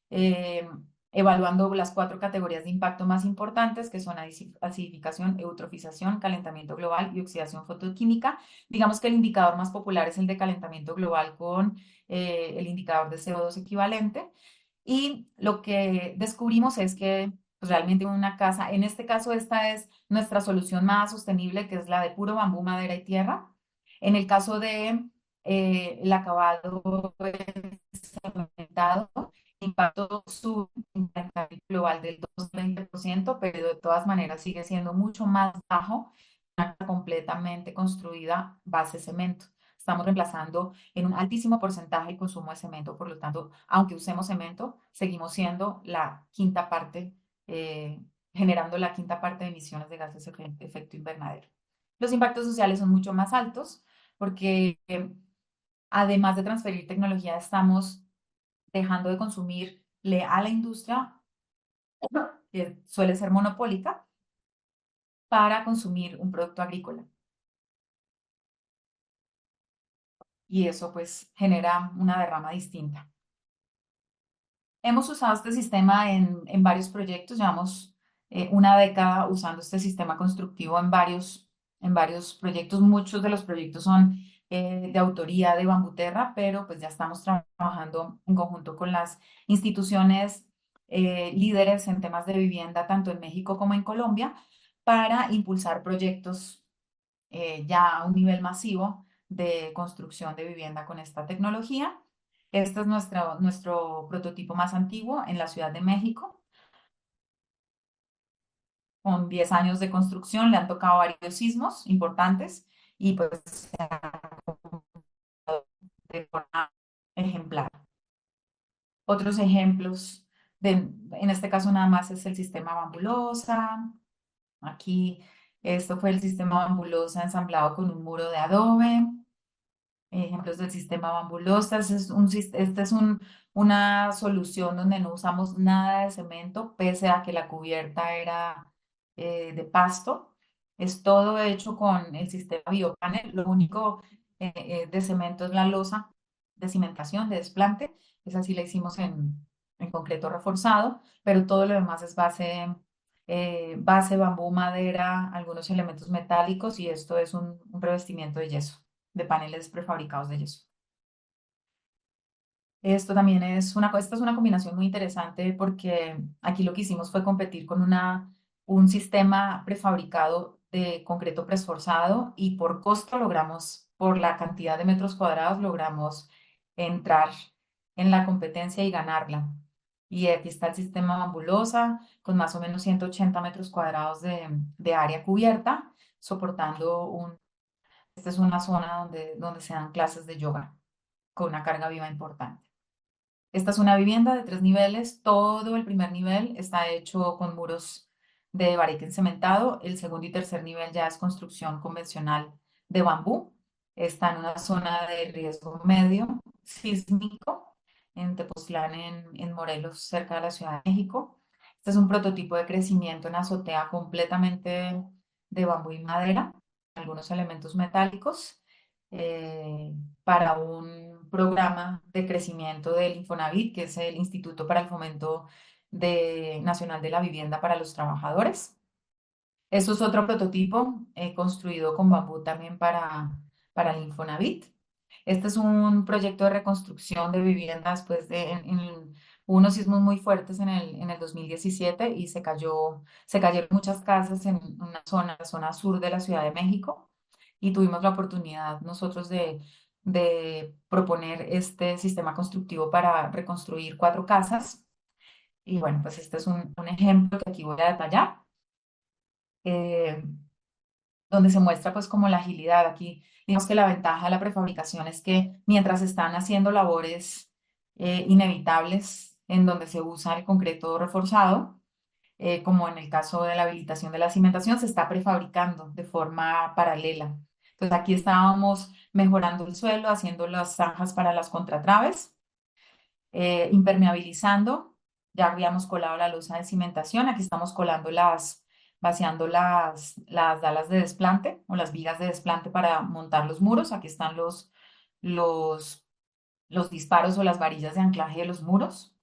Speaker 2: Eh, evaluando las 4 categorías de impacto más importantes, que son acidificación, eutrofización, calentamiento global y oxidación fotoquímica. Digamos que el indicador más popular es el de calentamiento global con el indicador de CO2 equivalente. Y lo que descubrimos es que pues, realmente una casa, en este caso esta es nuestra solución más sostenible, que es la de puro bambú, madera y tierra. En el caso de el acabado cementado, impacto subincremental global del 2,20%, pero de todas maneras sigue siendo mucho más bajo una casa completamente construida base cemento. Estamos reemplazando en un altísimo porcentaje el consumo de cemento, por lo tanto, aunque usemos cemento, seguimos siendo la quinta parte, generando la quinta parte de emisiones de gases de efecto invernadero. Los impactos sociales son mucho más altos porque además de transferir tecnología, estamos dejando de consumirle a la industria, que suele ser monopólica, para consumir un producto agrícola. Y eso pues genera una derrama distinta. Hemos usado este sistema en varios proyectos, llevamos una década usando este sistema constructivo en varios proyectos. Muchos de los proyectos son de autoría de Bambuterra, pero pues ya estamos trabajando en conjunto con las instituciones líderes en temas de vivienda, tanto en México como en Colombia, para impulsar proyectos ya a un nivel masivo de construcción de vivienda con esta tecnología. Este es nuestro prototipo más antiguo en la Ciudad de México, con 10 años de construcción, le han tocado varios sismos importantes y pues se ha de forma ejemplar. Otros ejemplos, en este caso nada más es el sistema Bambulosa. Aquí esto fue el sistema Bambulosa ensamblado con un muro de adobe. Ejemplos del sistema Bambulosa. Esta es una solución donde no usamos nada de cemento, pese a que la cubierta era de pasto. Es todo hecho con el sistema Biopanel. Lo único de cemento es la losa de cimentación, de desplante. Esa sí la hicimos en concreto reforzado, pero todo lo demás es base, bambú, madera, algunos elementos metálicos y esto es un revestimiento de yeso, de paneles prefabricados de yeso. Esto también esta es una combinación muy interesante porque aquí lo que hicimos fue competir con un sistema prefabricado de concreto preesforzado y por costo por la cantidad de metros cuadrados, logramos entrar en la competencia y ganarla. Y aquí está el sistema Bambulosa con más o menos 180 metros cuadrados de área cubierta, soportando esta es una zona donde se dan clases de yoga con una carga viva importante. Esta es una vivienda de 3 niveles. Todo el primer nivel está hecho con muros de bareque encementado. El segundo y tercer nivel ya es construcción convencional de bambú. Está en una zona de riesgo medio sísmico en Tepoztlán, en Morelos, cerca de la Ciudad de México. Este es un prototipo de crecimiento en azotea completamente de bambú y madera, algunos elementos metálicos eh, para un programa de crecimiento del Infonavit, que es el Instituto para el Fomento Nacional de la Vivienda para los Trabajadores. Esto es otro prototipo construido con bambú también para el Infonavit. Este es un proyecto de reconstrucción de viviendas pues, en unos sismos muy fuertes en el 2017 y se cayeron muchas casas en una zona, la zona sur de la Ciudad de México y tuvimos la oportunidad nosotros de proponer este sistema constructivo para reconstruir 4 casas. Y bueno, pues este es un ejemplo que aquí voy a detallar, eh, donde se muestra pues como la agilidad. Aquí digamos que la ventaja de la prefabricación es que mientras están haciendo labores inevitables en donde se usa el concreto reforzado, como en el caso de la habilitación de la cimentación, se está prefabricando de forma paralela. Entonces aquí estábamos mejorando el suelo, haciendo las zanjas para las contratraves, impermeabilizando. Ya habíamos colado la losa de cimentación, aquí estamos vaciando las dalas de desplante o las vigas de desplante para montar los muros. Aquí están los disparos o las varillas de anclaje de los muros.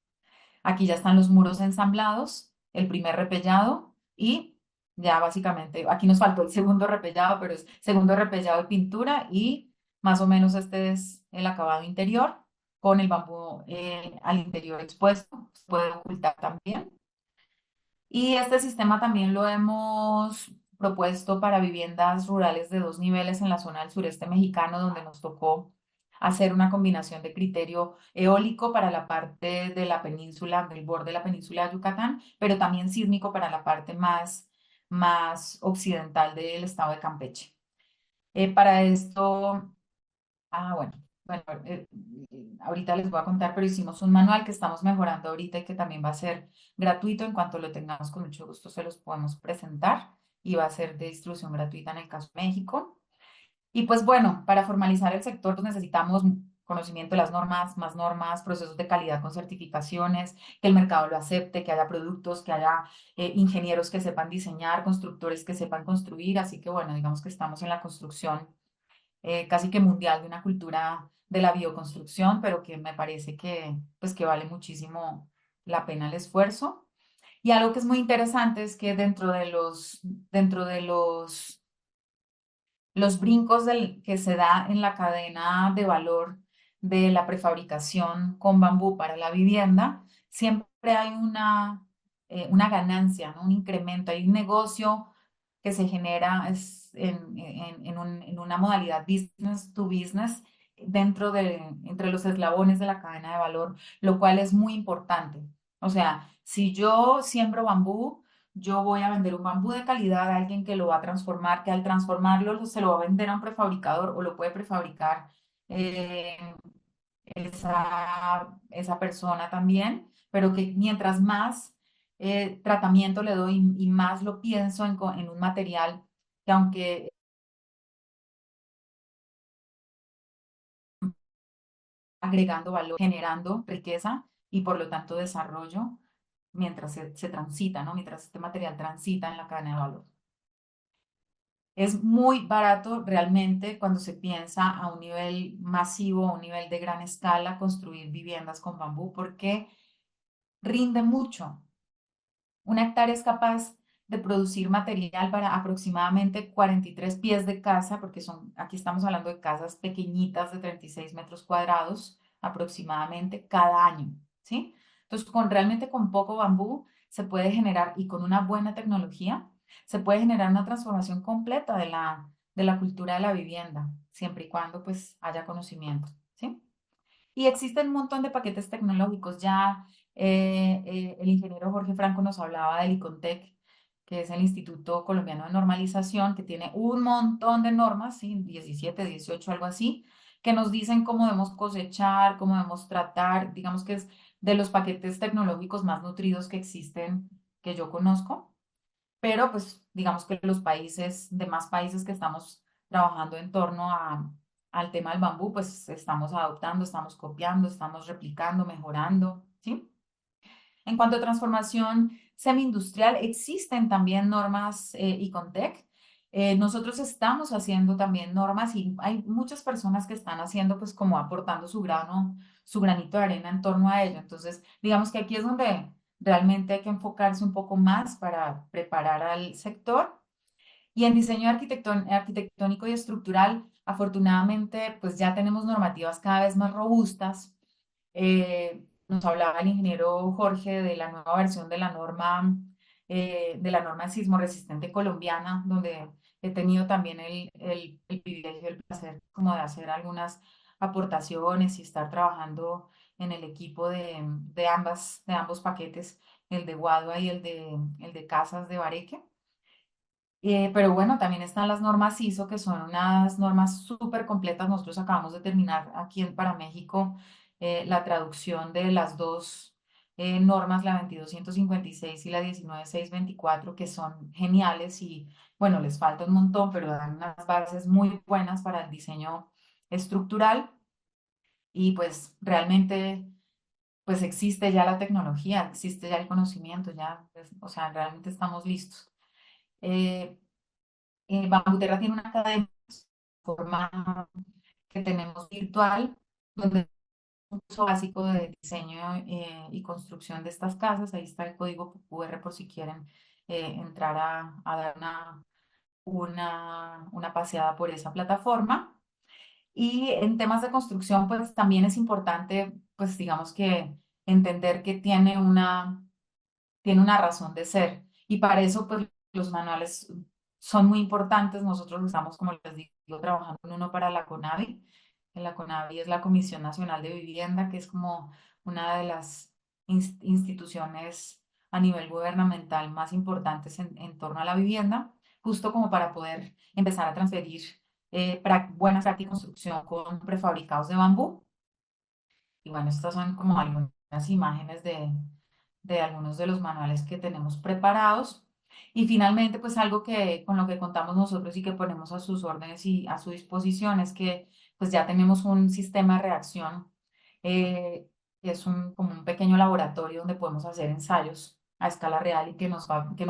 Speaker 2: Aquí ya están los muros ensamblados, el primer repellado y ya básicamente, aquí nos faltó el segundo repellado, pero es segundo repellado de pintura y más o menos este es el acabado interior con el bambú al interior expuesto, se puede ocultar también. Y este sistema también lo hemos propuesto para viviendas rurales de dos niveles en la zona del sureste mexicano, donde nos tocó hacer una combinación de criterio eólico para la parte de la península, del borde de la península de Yucatán, pero también sísmico para la parte más occidental del estado de Campeche. Para esto bueno, bueno, ahorita les voy a contar, pero hicimos un manual que estamos mejorando ahorita y que también va a ser gratuito. En cuanto lo tengamos, con mucho gusto se los podemos presentar y va a ser de distribución gratuita en el caso de México. Y pues bueno, para formalizar el sector pues necesitamos conocimiento de las normas, más normas, procesos de calidad con certificaciones, que el mercado lo acepte, que haya productos, que haya ingenieros que sepan diseñar, constructores que sepan construir. Así que bueno, digamos que estamos en la construcción casi que mundial de una cultura de la bioconstrucción, pero que me parece que, pues, que vale muchísimo la pena el esfuerzo. Y algo que es muy interesante es que dentro de los brincos que se da en la cadena de valor de la prefabricación con bambú para la vivienda, siempre hay una ganancia, ¿no? Un incremento, hay un negocio que se genera en una modalidad business to business entre los eslabones de la cadena de valor, lo cual es muy importante. O sea, si yo siembro bambú, yo voy a vender un bambú de calidad a alguien que lo va a transformar, que al transformarlo se lo va a vender a un prefabricador o lo puede prefabricar eh, esa persona también, pero que mientras más tratamiento le doy y más lo pienso en un material que aunque agregando valor, generando riqueza y por lo tanto desarrollo mientras se transita, ¿no? Mientras este material transita en la cadena de valor. Es muy barato realmente cuando se piensa a un nivel masivo, a un nivel de gran escala, construir viviendas con bambú porque rinde mucho. Una hectárea es capaz de producir material para aproximadamente 43 pies de casa, porque aquí estamos hablando de casas pequeñitas de 36 metros cuadrados aproximadamente cada año, ¿sí? Entonces, realmente con poco bambú se puede generar, y con una buena tecnología, se puede generar una transformación completa de la cultura de la vivienda, siempre y cuando pues haya conocimiento, ¿sí? Y existen un montón de paquetes tecnológicos. Ya el ingeniero Jorge Franco nos hablaba del ICONTEC, que es el Instituto Colombiano de Normalización, que tiene un montón de normas, ¿sí? 17, 18, algo así, que nos dicen cómo debemos cosechar, cómo debemos tratar. Digamos que es de los paquetes tecnológicos más nutridos que existen, que yo conozco. Pero pues digamos que los demás países que estamos trabajando en torno al tema del bambú, pues estamos adoptando, estamos copiando, estamos replicando, mejorando, ¿sí? En cuanto a transformación semi-industrial, existen también normas ICONTEC. Nosotros estamos haciendo también normas y hay muchas personas que están haciendo, pues como aportando su granito de arena en torno a ello. Entonces, digamos que aquí es donde realmente hay que enfocarse un poco más para preparar al sector. Y en diseño arquitectónico y estructural, afortunadamente, pues ya tenemos normativas cada vez más robustas. Nos hablaba el ingeniero Jorge de la nueva versión de la norma sismo resistente colombiana, donde he tenido también el privilegio, el placer como de hacer algunas aportaciones y estar trabajando en el equipo de ambos paquetes, el de Guadua y el de Casas de Bareque. Pero bueno, también están las normas ISO, que son unas normas súper completas. Nosotros acabamos de terminar aquí para México la traducción de las dos normas, la 22156 y la 19624, que son geniales y bueno, les falta un montón, pero dan unas bases muy buenas para el diseño estructural y pues realmente pues existe ya la tecnología, existe ya el conocimiento, ya, pues, o sea, realmente estamos listos. Eh, Bambuterra tiene una academia forma que tenemos virtual, donde curso básico de diseño y construcción de estas casas. Ahí está el código QR por si quieren entrar a dar una paseada por esa plataforma. Y en temas de construcción, pues también es importante, pues digamos que entender que tiene una razón de ser. Y para eso, pues los manuales son muy importantes. Nosotros estamos, como les digo, trabajando en uno para la CONAVI. La CONAVI es la Comisión Nacional de Vivienda, que es como una de las instituciones a nivel gubernamental más importantes en torno a la vivienda, justo como para poder empezar a transferir buenas prácticas de construcción con prefabricados de bambú. Y bueno, estas son como algunas imágenes de algunos de los manuales que tenemos preparados. Y finalmente, pues algo que con lo que contamos nosotros y que ponemos a sus órdenes y a su disposición es que pues ya tenemos un sistema de reacción, que es como un pequeño laboratorio donde podemos hacer ensayos a escala real y que nos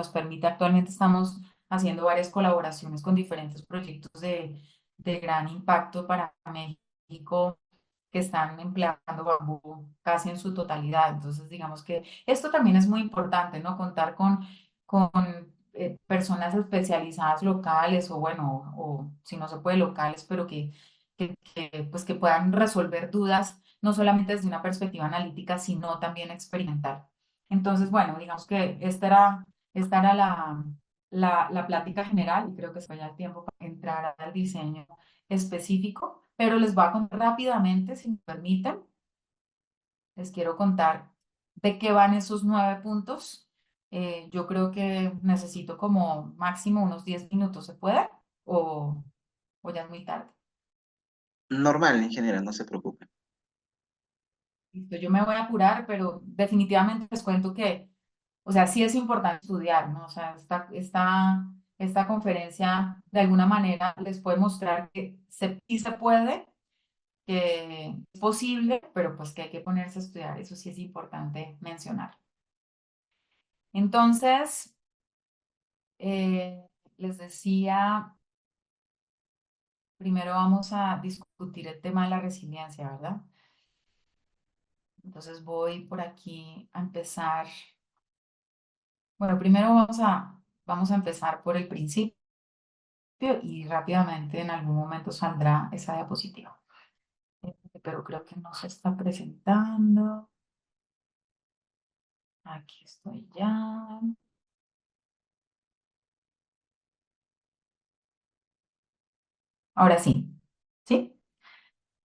Speaker 2: permite, actualmente estamos haciendo varias colaboraciones con diferentes proyectos de gran impacto para México que están empleando bambú casi en su totalidad. Entonces, digamos que esto también es muy importante, ¿no? Contar con personas especializadas locales o bueno, o si no se puede locales, pero pues que puedan resolver dudas, no solamente desde una perspectiva analítica, sino también experimental. Entonces, bueno, digamos que esta era la plática general y creo que se ya el tiempo para entrar al diseño específico, pero les voy a contar rápidamente, si me permiten, les quiero contar de qué van esos 9 puntos. Yo creo que necesito como máximo unos 10 minutos, ¿se puede? ¿O, o ya es muy tarde?
Speaker 1: Normal, ingeniera, no se preocupe.
Speaker 2: Listo, yo me voy a apurar, pero definitivamente les cuento que, o sea, sí es importante estudiar, ¿no? O sea, esta conferencia de alguna manera les puede mostrar que sí se puede, que es posible, pero pues que hay que ponerse a estudiar, eso sí es importante mencionar. Entonces, les decía, primero vamos a discutir el tema de la resiliencia, ¿verdad? Entonces voy por aquí a empezar. Bueno, primero vamos a empezar por el principio y rápidamente en algún momento saldrá esa diapositiva. Pero creo que no se está presentando. Aquí estoy ya. Ahora sí. ¿Sí?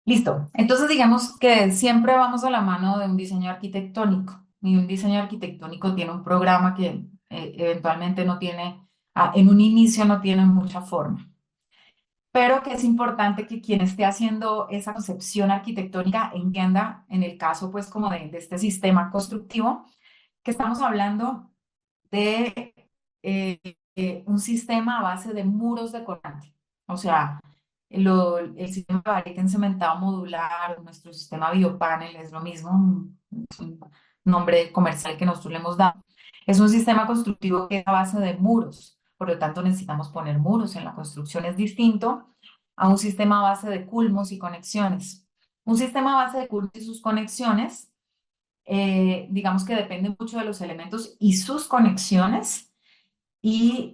Speaker 2: Listo. Entonces, digamos que siempre vamos a la mano de un diseño arquitectónico. Y un diseño arquitectónico tiene un programa que eventualmente no tiene, en un inicio no tiene mucha forma. Pero que es importante que quien esté haciendo esa concepción arquitectónica entienda, en el caso, pues, como de este sistema constructivo, que estamos hablando de un sistema a base de muros de corante. O sea, el sistema de varita encementado modular, nuestro sistema biopanel es lo mismo, es un nombre comercial que nosotros le hemos dado. Es un sistema constructivo que es a base de muros, por lo tanto necesitamos poner muros en la construcción. Es distinto a un sistema a base de culmos y conexiones. Un sistema a base de culmos y sus conexiones, digamos que depende mucho de los elementos y sus conexiones. Y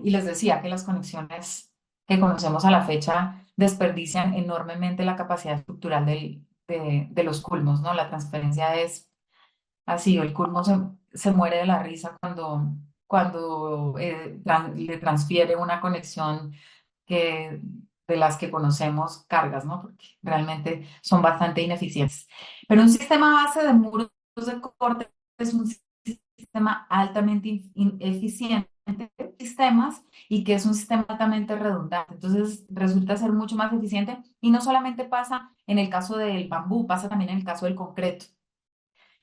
Speaker 2: les decía que las conexiones que conocemos a la fecha desperdician enormemente la capacidad estructural de los culmos, ¿no? La transferencia es así, el culmo se muere de la risa cuando le transfiere una conexión que, de las que conocemos cargas, ¿no? Porque realmente son bastante ineficientes. Pero un sistema a base de muros de corte es un sistema altamente eficiente sistemas y que es un sistema altamente redundante. Entonces resulta ser mucho más eficiente y no solamente pasa en el caso del bambú, pasa también en el caso del concreto.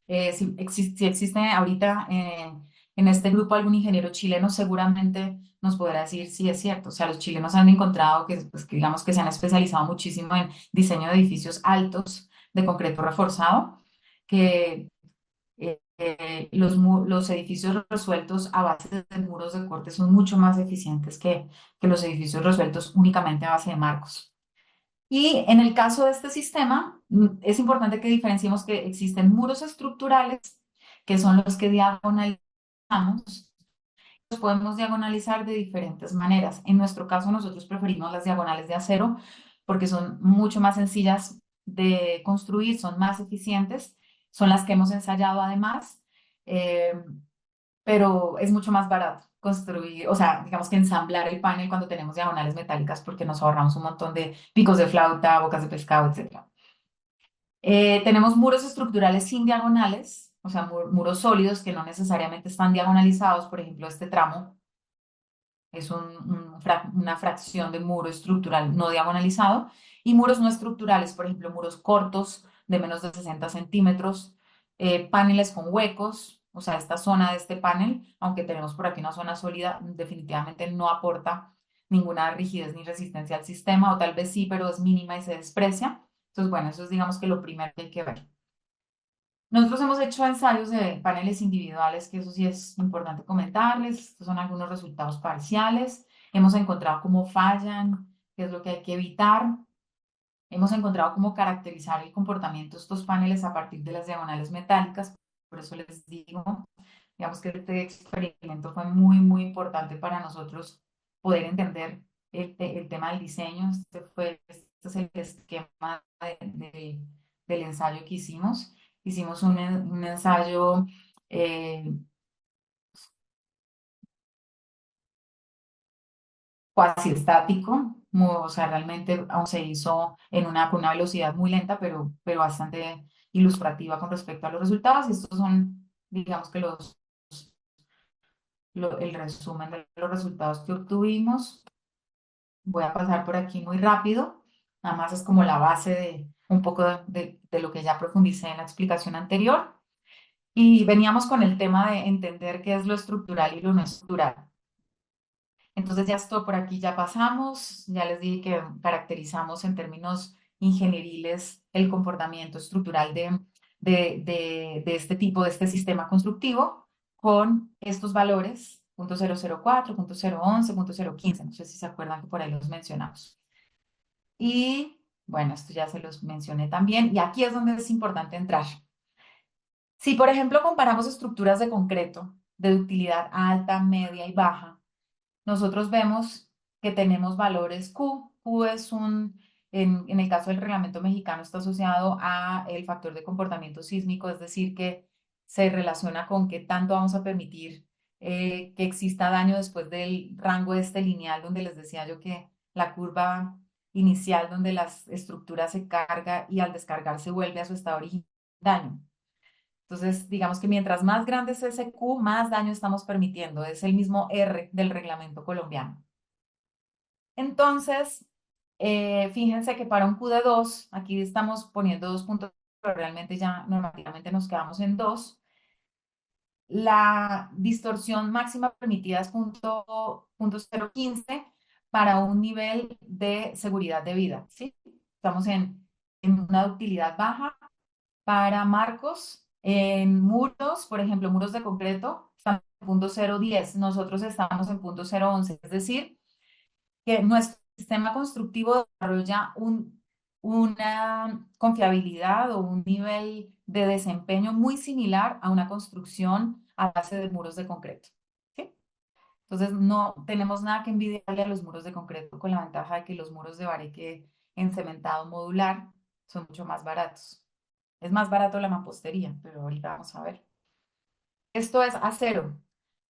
Speaker 2: Si existe ahorita en este grupo algún ingeniero chileno, seguramente nos podrá decir si es cierto. O sea, los chilenos han encontrado pues, que digamos que se han especializado muchísimo en diseño de edificios altos de concreto reforzado, que los edificios resueltos a base de muros de corte son mucho más eficientes que los edificios resueltos únicamente a base de marcos. Y en el caso de este sistema, es importante que diferenciemos que existen muros estructurales, que son los que diagonalizamos. Los podemos diagonalizar de diferentes maneras. En nuestro caso, nosotros preferimos las diagonales de acero porque son mucho más sencillas de construir, son más eficientes, son las que hemos ensayado además, eh, pero es mucho más barato construir, o sea, digamos que ensamblar el panel cuando tenemos diagonales metálicas porque nos ahorramos un montón de picos de flauta, bocas de pescado, etcétera. Tenemos muros estructurales sin diagonales, o sea, muros sólidos que no necesariamente están diagonalizados. Por ejemplo, este tramo es una fracción de muro estructural no diagonalizado. Y muros no estructurales, por ejemplo, muros cortos de menos de 60 centímetros, paneles con huecos, o sea, esta zona de este panel, aunque tenemos por aquí una zona sólida, definitivamente no aporta ninguna rigidez ni resistencia al sistema, o tal vez sí, pero es mínima y se desprecia. Entonces, bueno, eso es digamos que lo primero que hay que ver. Nosotros hemos hecho ensayos de paneles individuales, que eso sí es importante comentarles. Estos son algunos resultados parciales. Hemos encontrado cómo fallan, qué es lo que hay que evitar. Hemos encontrado cómo caracterizar el comportamiento de estos paneles a partir de las diagonales metálicas. Por eso les digo, digamos que este experimento fue muy, muy importante para nosotros poder entender el tema del diseño. Este es el esquema del ensayo que hicimos. Hicimos un ensayo eh, cuasi estático, o sea, realmente aún se hizo con una velocidad muy lenta, pero bastante ilustrativa con respecto a los resultados. Y estos son, digamos que el resumen de los resultados que obtuvimos. Voy a pasar por aquí muy rápido, nada más es como la base de un poco de lo que ya profundicé en la explicación anterior. Y veníamos con el tema de entender qué es lo estructural y lo no estructural. Entonces ya esto por aquí ya pasamos, ya les dije que caracterizamos en términos ingenieriles el comportamiento estructural de este tipo, de este sistema constructivo, con estos valores, punto cero cero cuatro, punto cero once, punto cero quince. No sé si se acuerdan que por ahí los mencionamos. Y bueno, esto ya se los mencioné también, y aquí es donde es importante entrar. Si, por ejemplo, comparamos estructuras de concreto de ductilidad alta, media y baja, nosotros vemos que tenemos valores Q. Q es en el caso del reglamento mexicano, está asociado a el factor de comportamiento sísmico, es decir, que se relaciona con qué tanto vamos a permitir que exista daño después del rango este lineal, donde les decía yo que la curva inicial donde las estructuras se carga y al descargarse vuelve a su estado original, daño. Entonces, digamos que mientras más grande es ese Q, más daño estamos permitiendo. Es el mismo R del reglamento colombiano. Entonces, fíjense que para un Q de 2, aquí estamos poniendo 2 puntos, pero realmente ya normativamente nos quedamos en 2. La distorsión máxima permitida es punto 0,15 para un nivel de seguridad de vida, ¿sí? Estamos en una ductilidad baja. Para marcos, en muros, por ejemplo, muros de concreto, están en punto 0,10, nosotros estamos en punto 0,11, es decir, que nuestro sistema constructivo desarrolla una confiabilidad o un nivel de desempeño muy similar a una construcción a base de muros de concreto, ¿sí? Entonces, no tenemos nada que envidiarle a los muros de concreto, con la ventaja de que los muros de bareque en cementado modular son mucho más baratos. Es más barato la mampostería, pero ahorita vamos a ver. Esto es acero.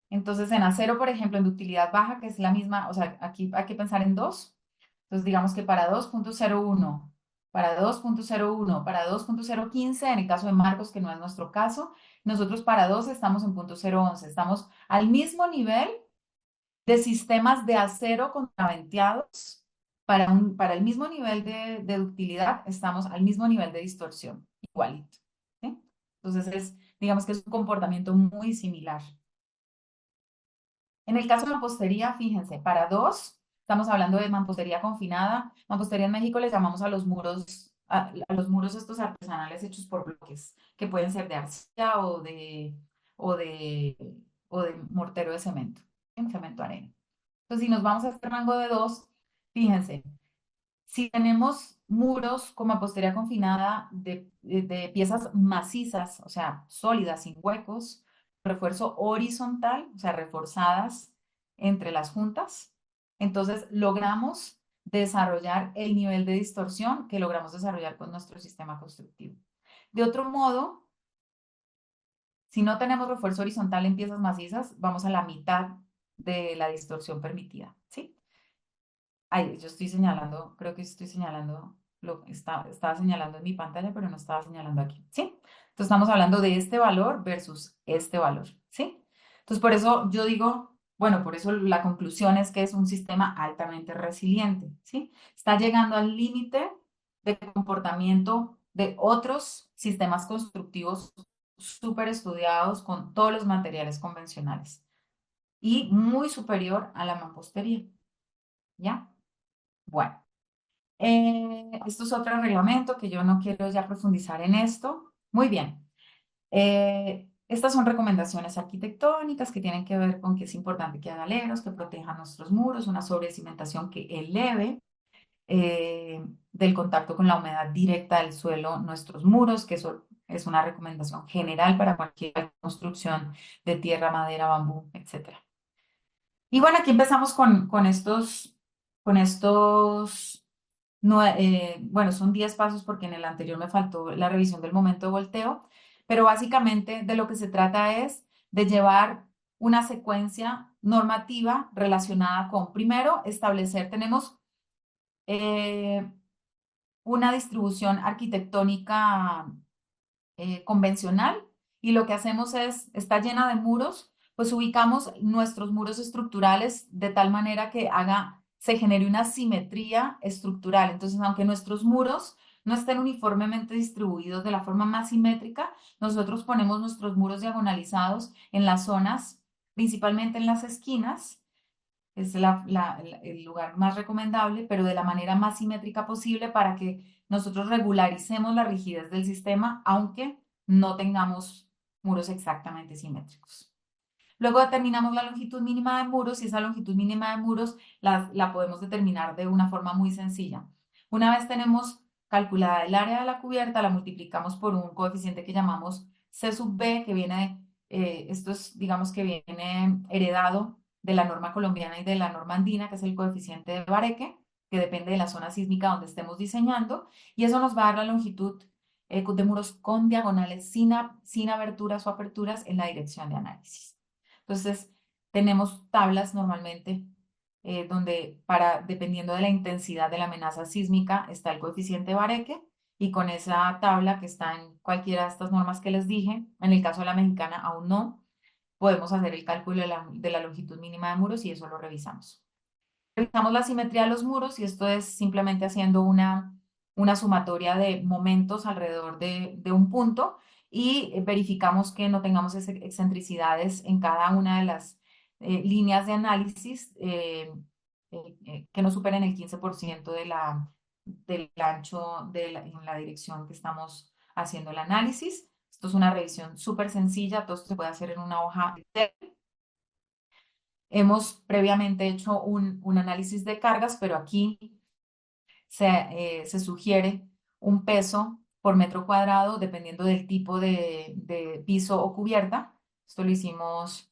Speaker 2: Entonces, en acero, por ejemplo, en ductilidad baja, que es la misma, o sea, aquí hay que pensar en dos. Entonces, digamos que para 2,01, para 2,01, para 2,015, en el caso de Marcos, que no es nuestro caso, nosotros para 2 estamos en punto 0,11. Estamos al mismo nivel de sistemas de acero contraventeados. Para el mismo nivel de ductilidad, estamos al mismo nivel de distorsión, igualito. ¿Sí? Entonces, digamos que es un comportamiento muy similar. En el caso de mampostería, fíjense, para 2, estamos hablando de mampostería confinada. Mampostería en México les llamamos a los muros, a los muros estos artesanales hechos por bloques, que pueden ser de arcilla o de, o de mortero de cemento, en cemento arena. Entonces, si nos vamos a este rango de 2, fíjense, Si tenemos muros con mampostería confinada de piezas macizas, o sea, sólidas, sin huecos, refuerzo horizontal, o sea, reforzadas entre las juntas, entonces logramos desarrollar el nivel de distorsión que logramos desarrollar con nuestro sistema constructivo. De otro modo, si no tenemos refuerzo horizontal en piezas macizas, vamos a la mitad de la distorsión permitida, ¿sí? Ay, yo estoy señalando, creo que estoy señalando, estaba señalando en mi pantalla, pero no estaba señalando aquí, ¿sí? Entonces estamos hablando de este valor versus este valor, ¿sí? Entonces por eso yo digo, bueno, por eso la conclusión es que es un sistema altamente resiliente, ¿sí? Está llegando al límite de comportamiento de otros sistemas constructivos súper estudiados con todos los materiales convencionales y muy superior a la mampostería, ¿ya? Bueno, esto es otro reglamento que yo no quiero ya profundizar en esto. Muy bien. Estas son recomendaciones arquitectónicas que tienen que ver con que es importante que haya aleros, que protejan nuestros muros, una sobrecimentación que eleve del contacto con la humedad directa del suelo nuestros muros, que eso es una recomendación general para cualquier construcción de tierra, madera, bambú, etcétera. Y bueno, aquí empezamos con estos, bueno, son 10 pasos porque en el anterior me faltó la revisión del momento de volteo, pero básicamente de lo que se trata es de llevar una secuencia normativa relacionada con, primero, establecer, tenemos eh, una distribución arquitectónica convencional y lo que hacemos es, está llena de muros, pues ubicamos nuestros muros estructurales de tal manera que se genere una simetría estructural. Entonces, aunque nuestros muros no estén uniformemente distribuidos de la forma más simétrica, nosotros ponemos nuestros muros diagonalizados en las zonas, principalmente en las esquinas, es el lugar más recomendable, pero de la manera más simétrica posible para que nosotros regularicemos la rigidez del sistema, aunque no tengamos muros exactamente simétricos. Luego determinamos la longitud mínima de muros y esa longitud mínima de muros la podemos determinar de una forma muy sencilla. Una vez tenemos calculada el área de la cubierta, la multiplicamos por un coeficiente que llamamos C sub B, que viene, esto es, digamos que viene heredado de la norma colombiana y de la norma andina, que es el coeficiente de Bareque, que depende de la zona sísmica donde estemos diseñando, y eso nos va a dar la longitud de muros con diagonales sin aberturas o aperturas en la dirección de análisis. Entonces, tenemos tablas normalmente donde dependiendo de la intensidad de la amenaza sísmica está el coeficiente Bareque y con esa tabla que está en cualquiera de estas normas que les dije, en el caso de la mexicana aún no, podemos hacer el cálculo de la longitud mínima de muros y eso lo revisamos. Revisamos la simetría de los muros y esto es simplemente haciendo una sumatoria de momentos alrededor de un punto y verificamos que no tengamos excentricidades en cada una de las líneas de análisis que no superen el 15% del ancho en la dirección que estamos haciendo el análisis. Esto es una revisión súper sencilla, todo esto se puede hacer en una hoja Excel. Hemos previamente hecho un análisis de cargas, pero aquí se sugiere un peso por metro cuadrado dependiendo del tipo de piso o cubierta. Esto lo hicimos,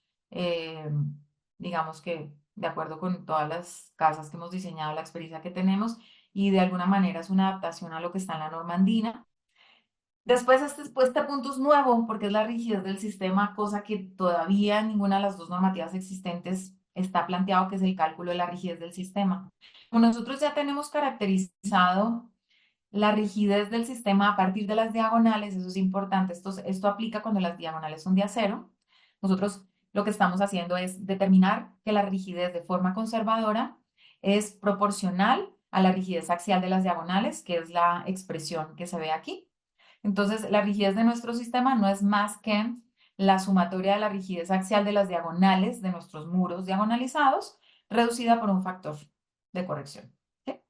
Speaker 2: digamos que de acuerdo con todas las casas que hemos diseñado, la experiencia que tenemos, y de alguna manera es una adaptación a lo que está en la norma andina. Después, este punto es nuevo porque es la rigidez del sistema, cosa que todavía en ninguna de las dos normativas existentes está planteado, que es el cálculo de la rigidez del sistema. Como nosotros ya tenemos caracterizado la rigidez del sistema a partir de las diagonales, eso es importante, esto aplica cuando las diagonales son de acero. Nosotros lo que estamos haciendo es determinar que la rigidez de forma conservadora es proporcional a la rigidez axial de las diagonales, que es la expresión que se ve aquí. Entonces, la rigidez de nuestro sistema no es más que la sumatoria de la rigidez axial de las diagonales de nuestros muros diagonalizados, reducida por un factor de corrección. ¿Sí?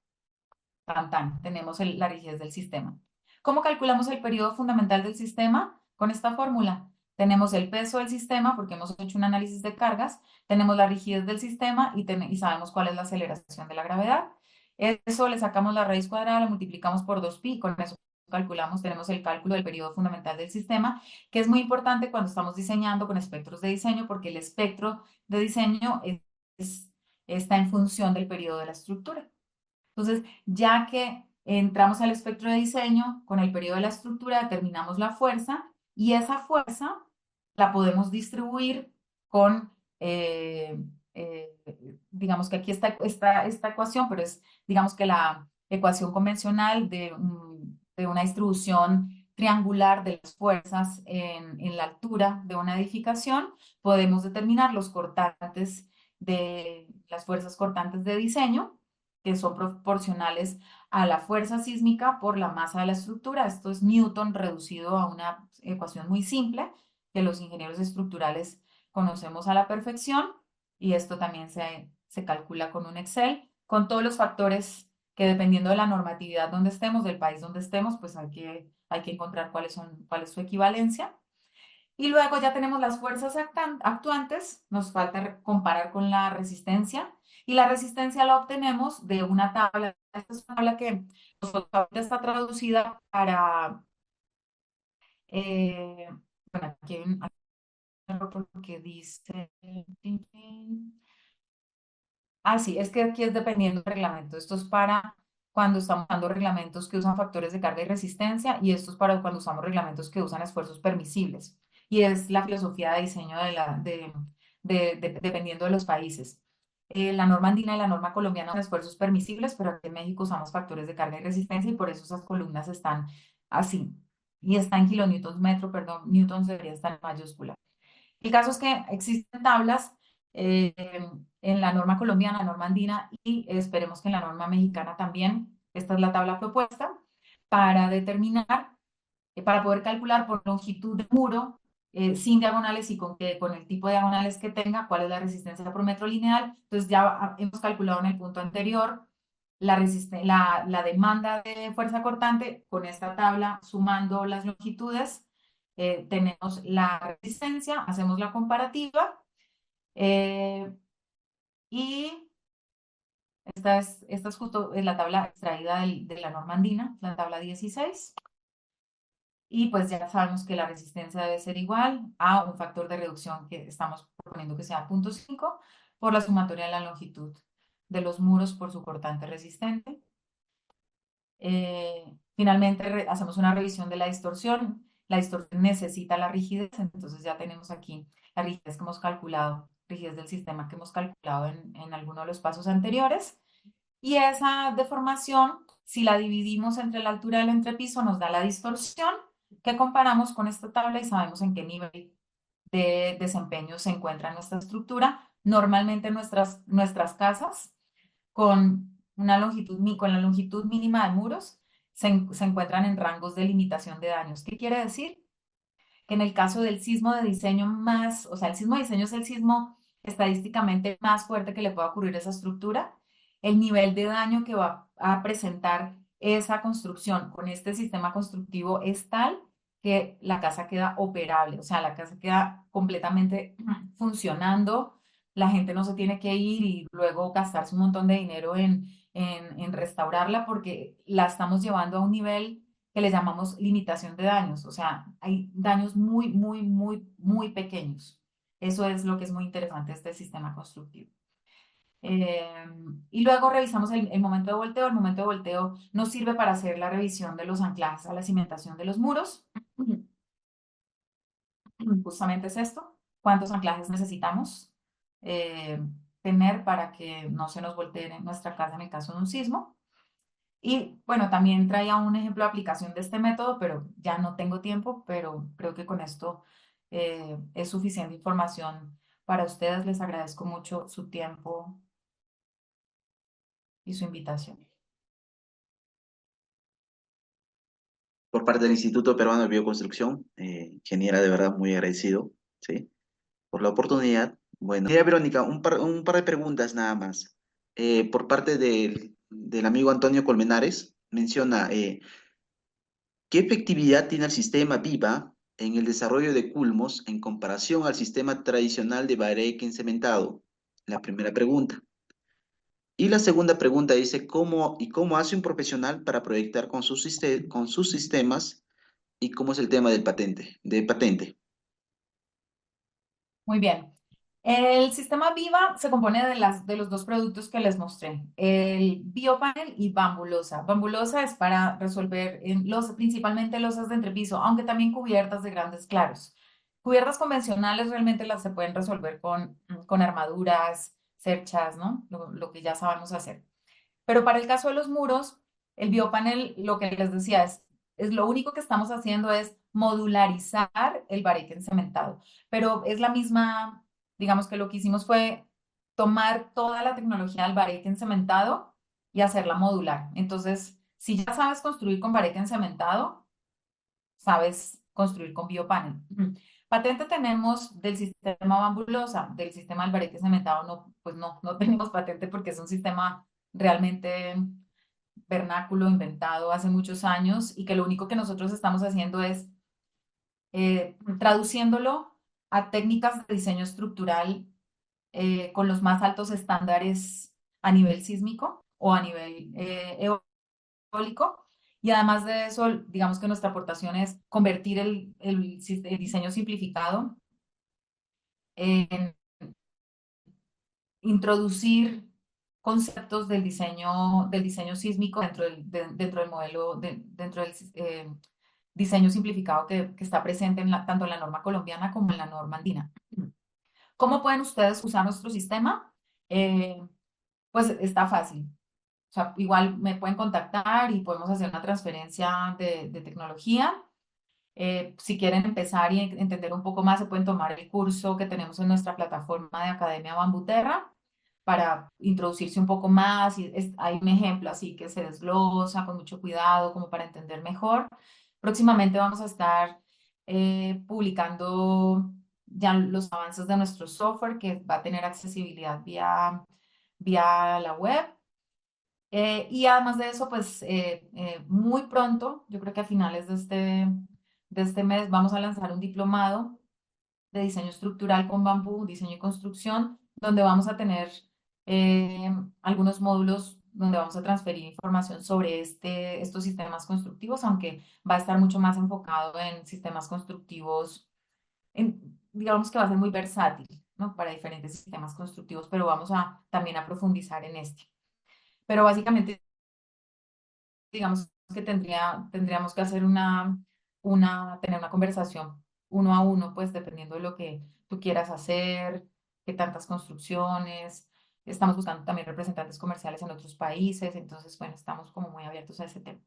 Speaker 2: Tan, tan, tenemos la rigidez del sistema. ¿Cómo calculamos el periodo fundamental del sistema? Con esta fórmula. Tenemos el peso del sistema, porque hemos hecho un análisis de cargas, tenemos la rigidez del sistema y sabemos cuál es la aceleración de la gravedad. Eso le sacamos la raíz cuadrada, lo multiplicamos por 2pi, con eso calculamos, tenemos el cálculo del periodo fundamental del sistema, que es muy importante cuando estamos diseñando con espectros de diseño, porque el espectro de diseño está en función del periodo de la estructura. Entonces, ya que entramos al espectro de diseño, con el periodo de la estructura determinamos la fuerza y esa fuerza la podemos distribuir con, digamos que aquí está esta ecuación, pero es, digamos que la ecuación convencional de una distribución triangular de las fuerzas en la altura de una edificación. Podemos determinar los cortantes de las fuerzas cortantes de diseño, que son proporcionales a la fuerza sísmica por la masa de la estructura. Esto es Newton reducido a una ecuación muy simple que los ingenieros estructurales conocemos a la perfección, y esto también se calcula con un Excel, con todos los factores que, dependiendo de la normatividad donde estemos, del país donde estemos, pues hay que encontrar cuál es su equivalencia. Y luego ya tenemos las fuerzas actuantes, nos falta comparar con la resistencia, y la resistencia la obtenemos de una tabla. Esta es una tabla que ahorita está traducida para, eh, bueno, aquí hay un error porque dice, sí, es que aquí es dependiendo del reglamento. Esto es para cuando estamos usando reglamentos que usan factores de carga y resistencia, y esto es para cuando usamos reglamentos que usan esfuerzos permisibles. Y es la filosofía de diseño dependiendo de los países. La norma andina y la norma colombiana usan esfuerzos permisibles, pero aquí en México usamos factores de carga y resistencia, y por eso esas columnas están así. Y está en kilonewtons metro, perdón, newtons debería estar en mayúscula. El caso es que existen tablas eh, en la norma colombiana, la norma andina, y esperemos que en la norma mexicana también. Esta es la tabla propuesta para determinar, para poder calcular por longitud de muro, sin diagonales y con el tipo de diagonales que tenga, cuál es la resistencia por metro lineal. Entonces ya hemos calculado en el punto anterior la demanda de fuerza cortante con esta tabla, sumando las longitudes. Tenemos la resistencia, hacemos la comparativa, eh, y esta es justo la tabla extraída de la norma andina, la tabla 16. Y pues ya sabemos que la resistencia debe ser igual a un factor de reducción que estamos proponiendo que sea 0.5 por la sumatoria de la longitud de los muros por su cortante resistente. Finalmente hacemos una revisión de la distorsión. La distorsión necesita la rigidez, entonces ya tenemos aquí la rigidez que hemos calculado, rigidez del sistema que hemos calculado en alguno de los pasos anteriores. Y esa deformación, si la dividimos entre la altura del entrepiso, nos da la distorsión, que comparamos con esta tabla y sabemos en qué nivel de desempeño se encuentra nuestra estructura. Normalmente nuestras casas con la longitud mínima de muros se encuentran en rangos de limitación de daños. ¿Qué quiere decir? Que en el caso del sismo de diseño más, o sea, el sismo de diseño es el sismo estadísticamente más fuerte que le pueda ocurrir a esa estructura. El nivel de daño que va a presentar esa construcción con este sistema constructivo es tal que la casa queda operable, o sea, la casa queda completamente funcionando, la gente no se tiene que ir y luego gastarse un montón de dinero en restaurarla, porque la estamos llevando a un nivel que le llamamos limitación de daños, o sea, hay daños muy, muy, muy, muy pequeños. Eso es lo que es muy interesante de este sistema constructivo. Y luego revisamos el momento de volteo. El momento de volteo nos sirve para hacer la revisión de los anclajes a la cimentación de los muros. Justamente es esto. ¿Cuántos anclajes necesitamos tener para que no se nos voltee en nuestra casa en el caso de un sismo? Y bueno, también traía un ejemplo de aplicación de este método, pero ya no tengo tiempo, pero creo que con esto es suficiente información para ustedes. Les agradezco mucho su tiempo y su invitación.
Speaker 1: Por parte del Instituto Peruano de Bioconstrucción, ingeniera, de verdad muy agradecido, ¿sí? Por la oportunidad. Bueno, ingeniera Verónica, un par de preguntas nada más. Por parte del amigo Antonio Colmenares, menciona, ¿qué efectividad tiene el sistema VIVA en el desarrollo de culmos en comparación al sistema tradicional de bareque encementado? La primera pregunta. Y la segunda pregunta dice, ¿cómo hace un profesional para proyectar con sus sistemas y cómo es el tema de patente?
Speaker 2: Muy bien. El sistema Viva se compone de los dos productos que les mostré, el BioPanel y Bambulosa. Bambulosa es para resolver principalmente losas de entrepiso, aunque también cubiertas de grandes claros. Cubiertas convencionales realmente las se pueden resolver con armaduras, cerchas, ¿no? Lo que ya sabemos hacer. Pero para el caso de los muros, el biopanel, lo que les decía, es lo único que estamos haciendo es modularizar el bareque encementado. Pero es la misma, digamos que lo que hicimos fue tomar toda la tecnología del bareque encementado y hacerla modular. Entonces, si ya sabes construir con bareque encementado, sabes construir con biopanel. Patente tenemos del sistema bambulosa, del sistema del bareque cementado, no, pues no tenemos patente porque es un sistema realmente vernáculo inventado hace muchos años y que lo único que nosotros estamos haciendo es traduciéndolo a técnicas de diseño estructural con los más altos estándares a nivel sísmico o a nivel eólico. Y además de eso, digamos que nuestra aportación es convertir el diseño simplificado en introducir conceptos del diseño sísmico dentro del modelo, dentro del diseño simplificado que está presente tanto en la norma colombiana como en la norma andina. ¿Cómo pueden ustedes usar nuestro sistema? Eh, pues está fácil. O sea, igual me pueden contactar y podemos hacer una transferencia de tecnología. Si quieren empezar y entender un poco más, se pueden tomar el curso que tenemos en nuestra plataforma de Academia Bambuterra para introducirse un poco más. Y hay un ejemplo así que se desglosa con mucho cuidado, como para entender mejor. Próximamente vamos a estar publicando ya los avances de nuestro software que va a tener accesibilidad vía la web. Y además de eso, pues muy pronto, yo creo que a finales de este mes, vamos a lanzar un diplomado de diseño estructural con bambú, diseño y construcción, donde vamos a tener algunos módulos donde vamos a transferir información sobre estos sistemas constructivos, aunque va a estar mucho más enfocado en sistemas constructivos, digamos que va a ser muy versátil, ¿no? Para diferentes sistemas constructivos, pero vamos a también a profundizar en este. Pero básicamente digamos que tendríamos que hacer tener una conversación uno a uno, pues dependiendo de lo que tú quieras hacer, qué tantas construcciones. Estamos buscando también representantes comerciales en otros países, entonces, bueno, estamos como muy abiertos a ese tema.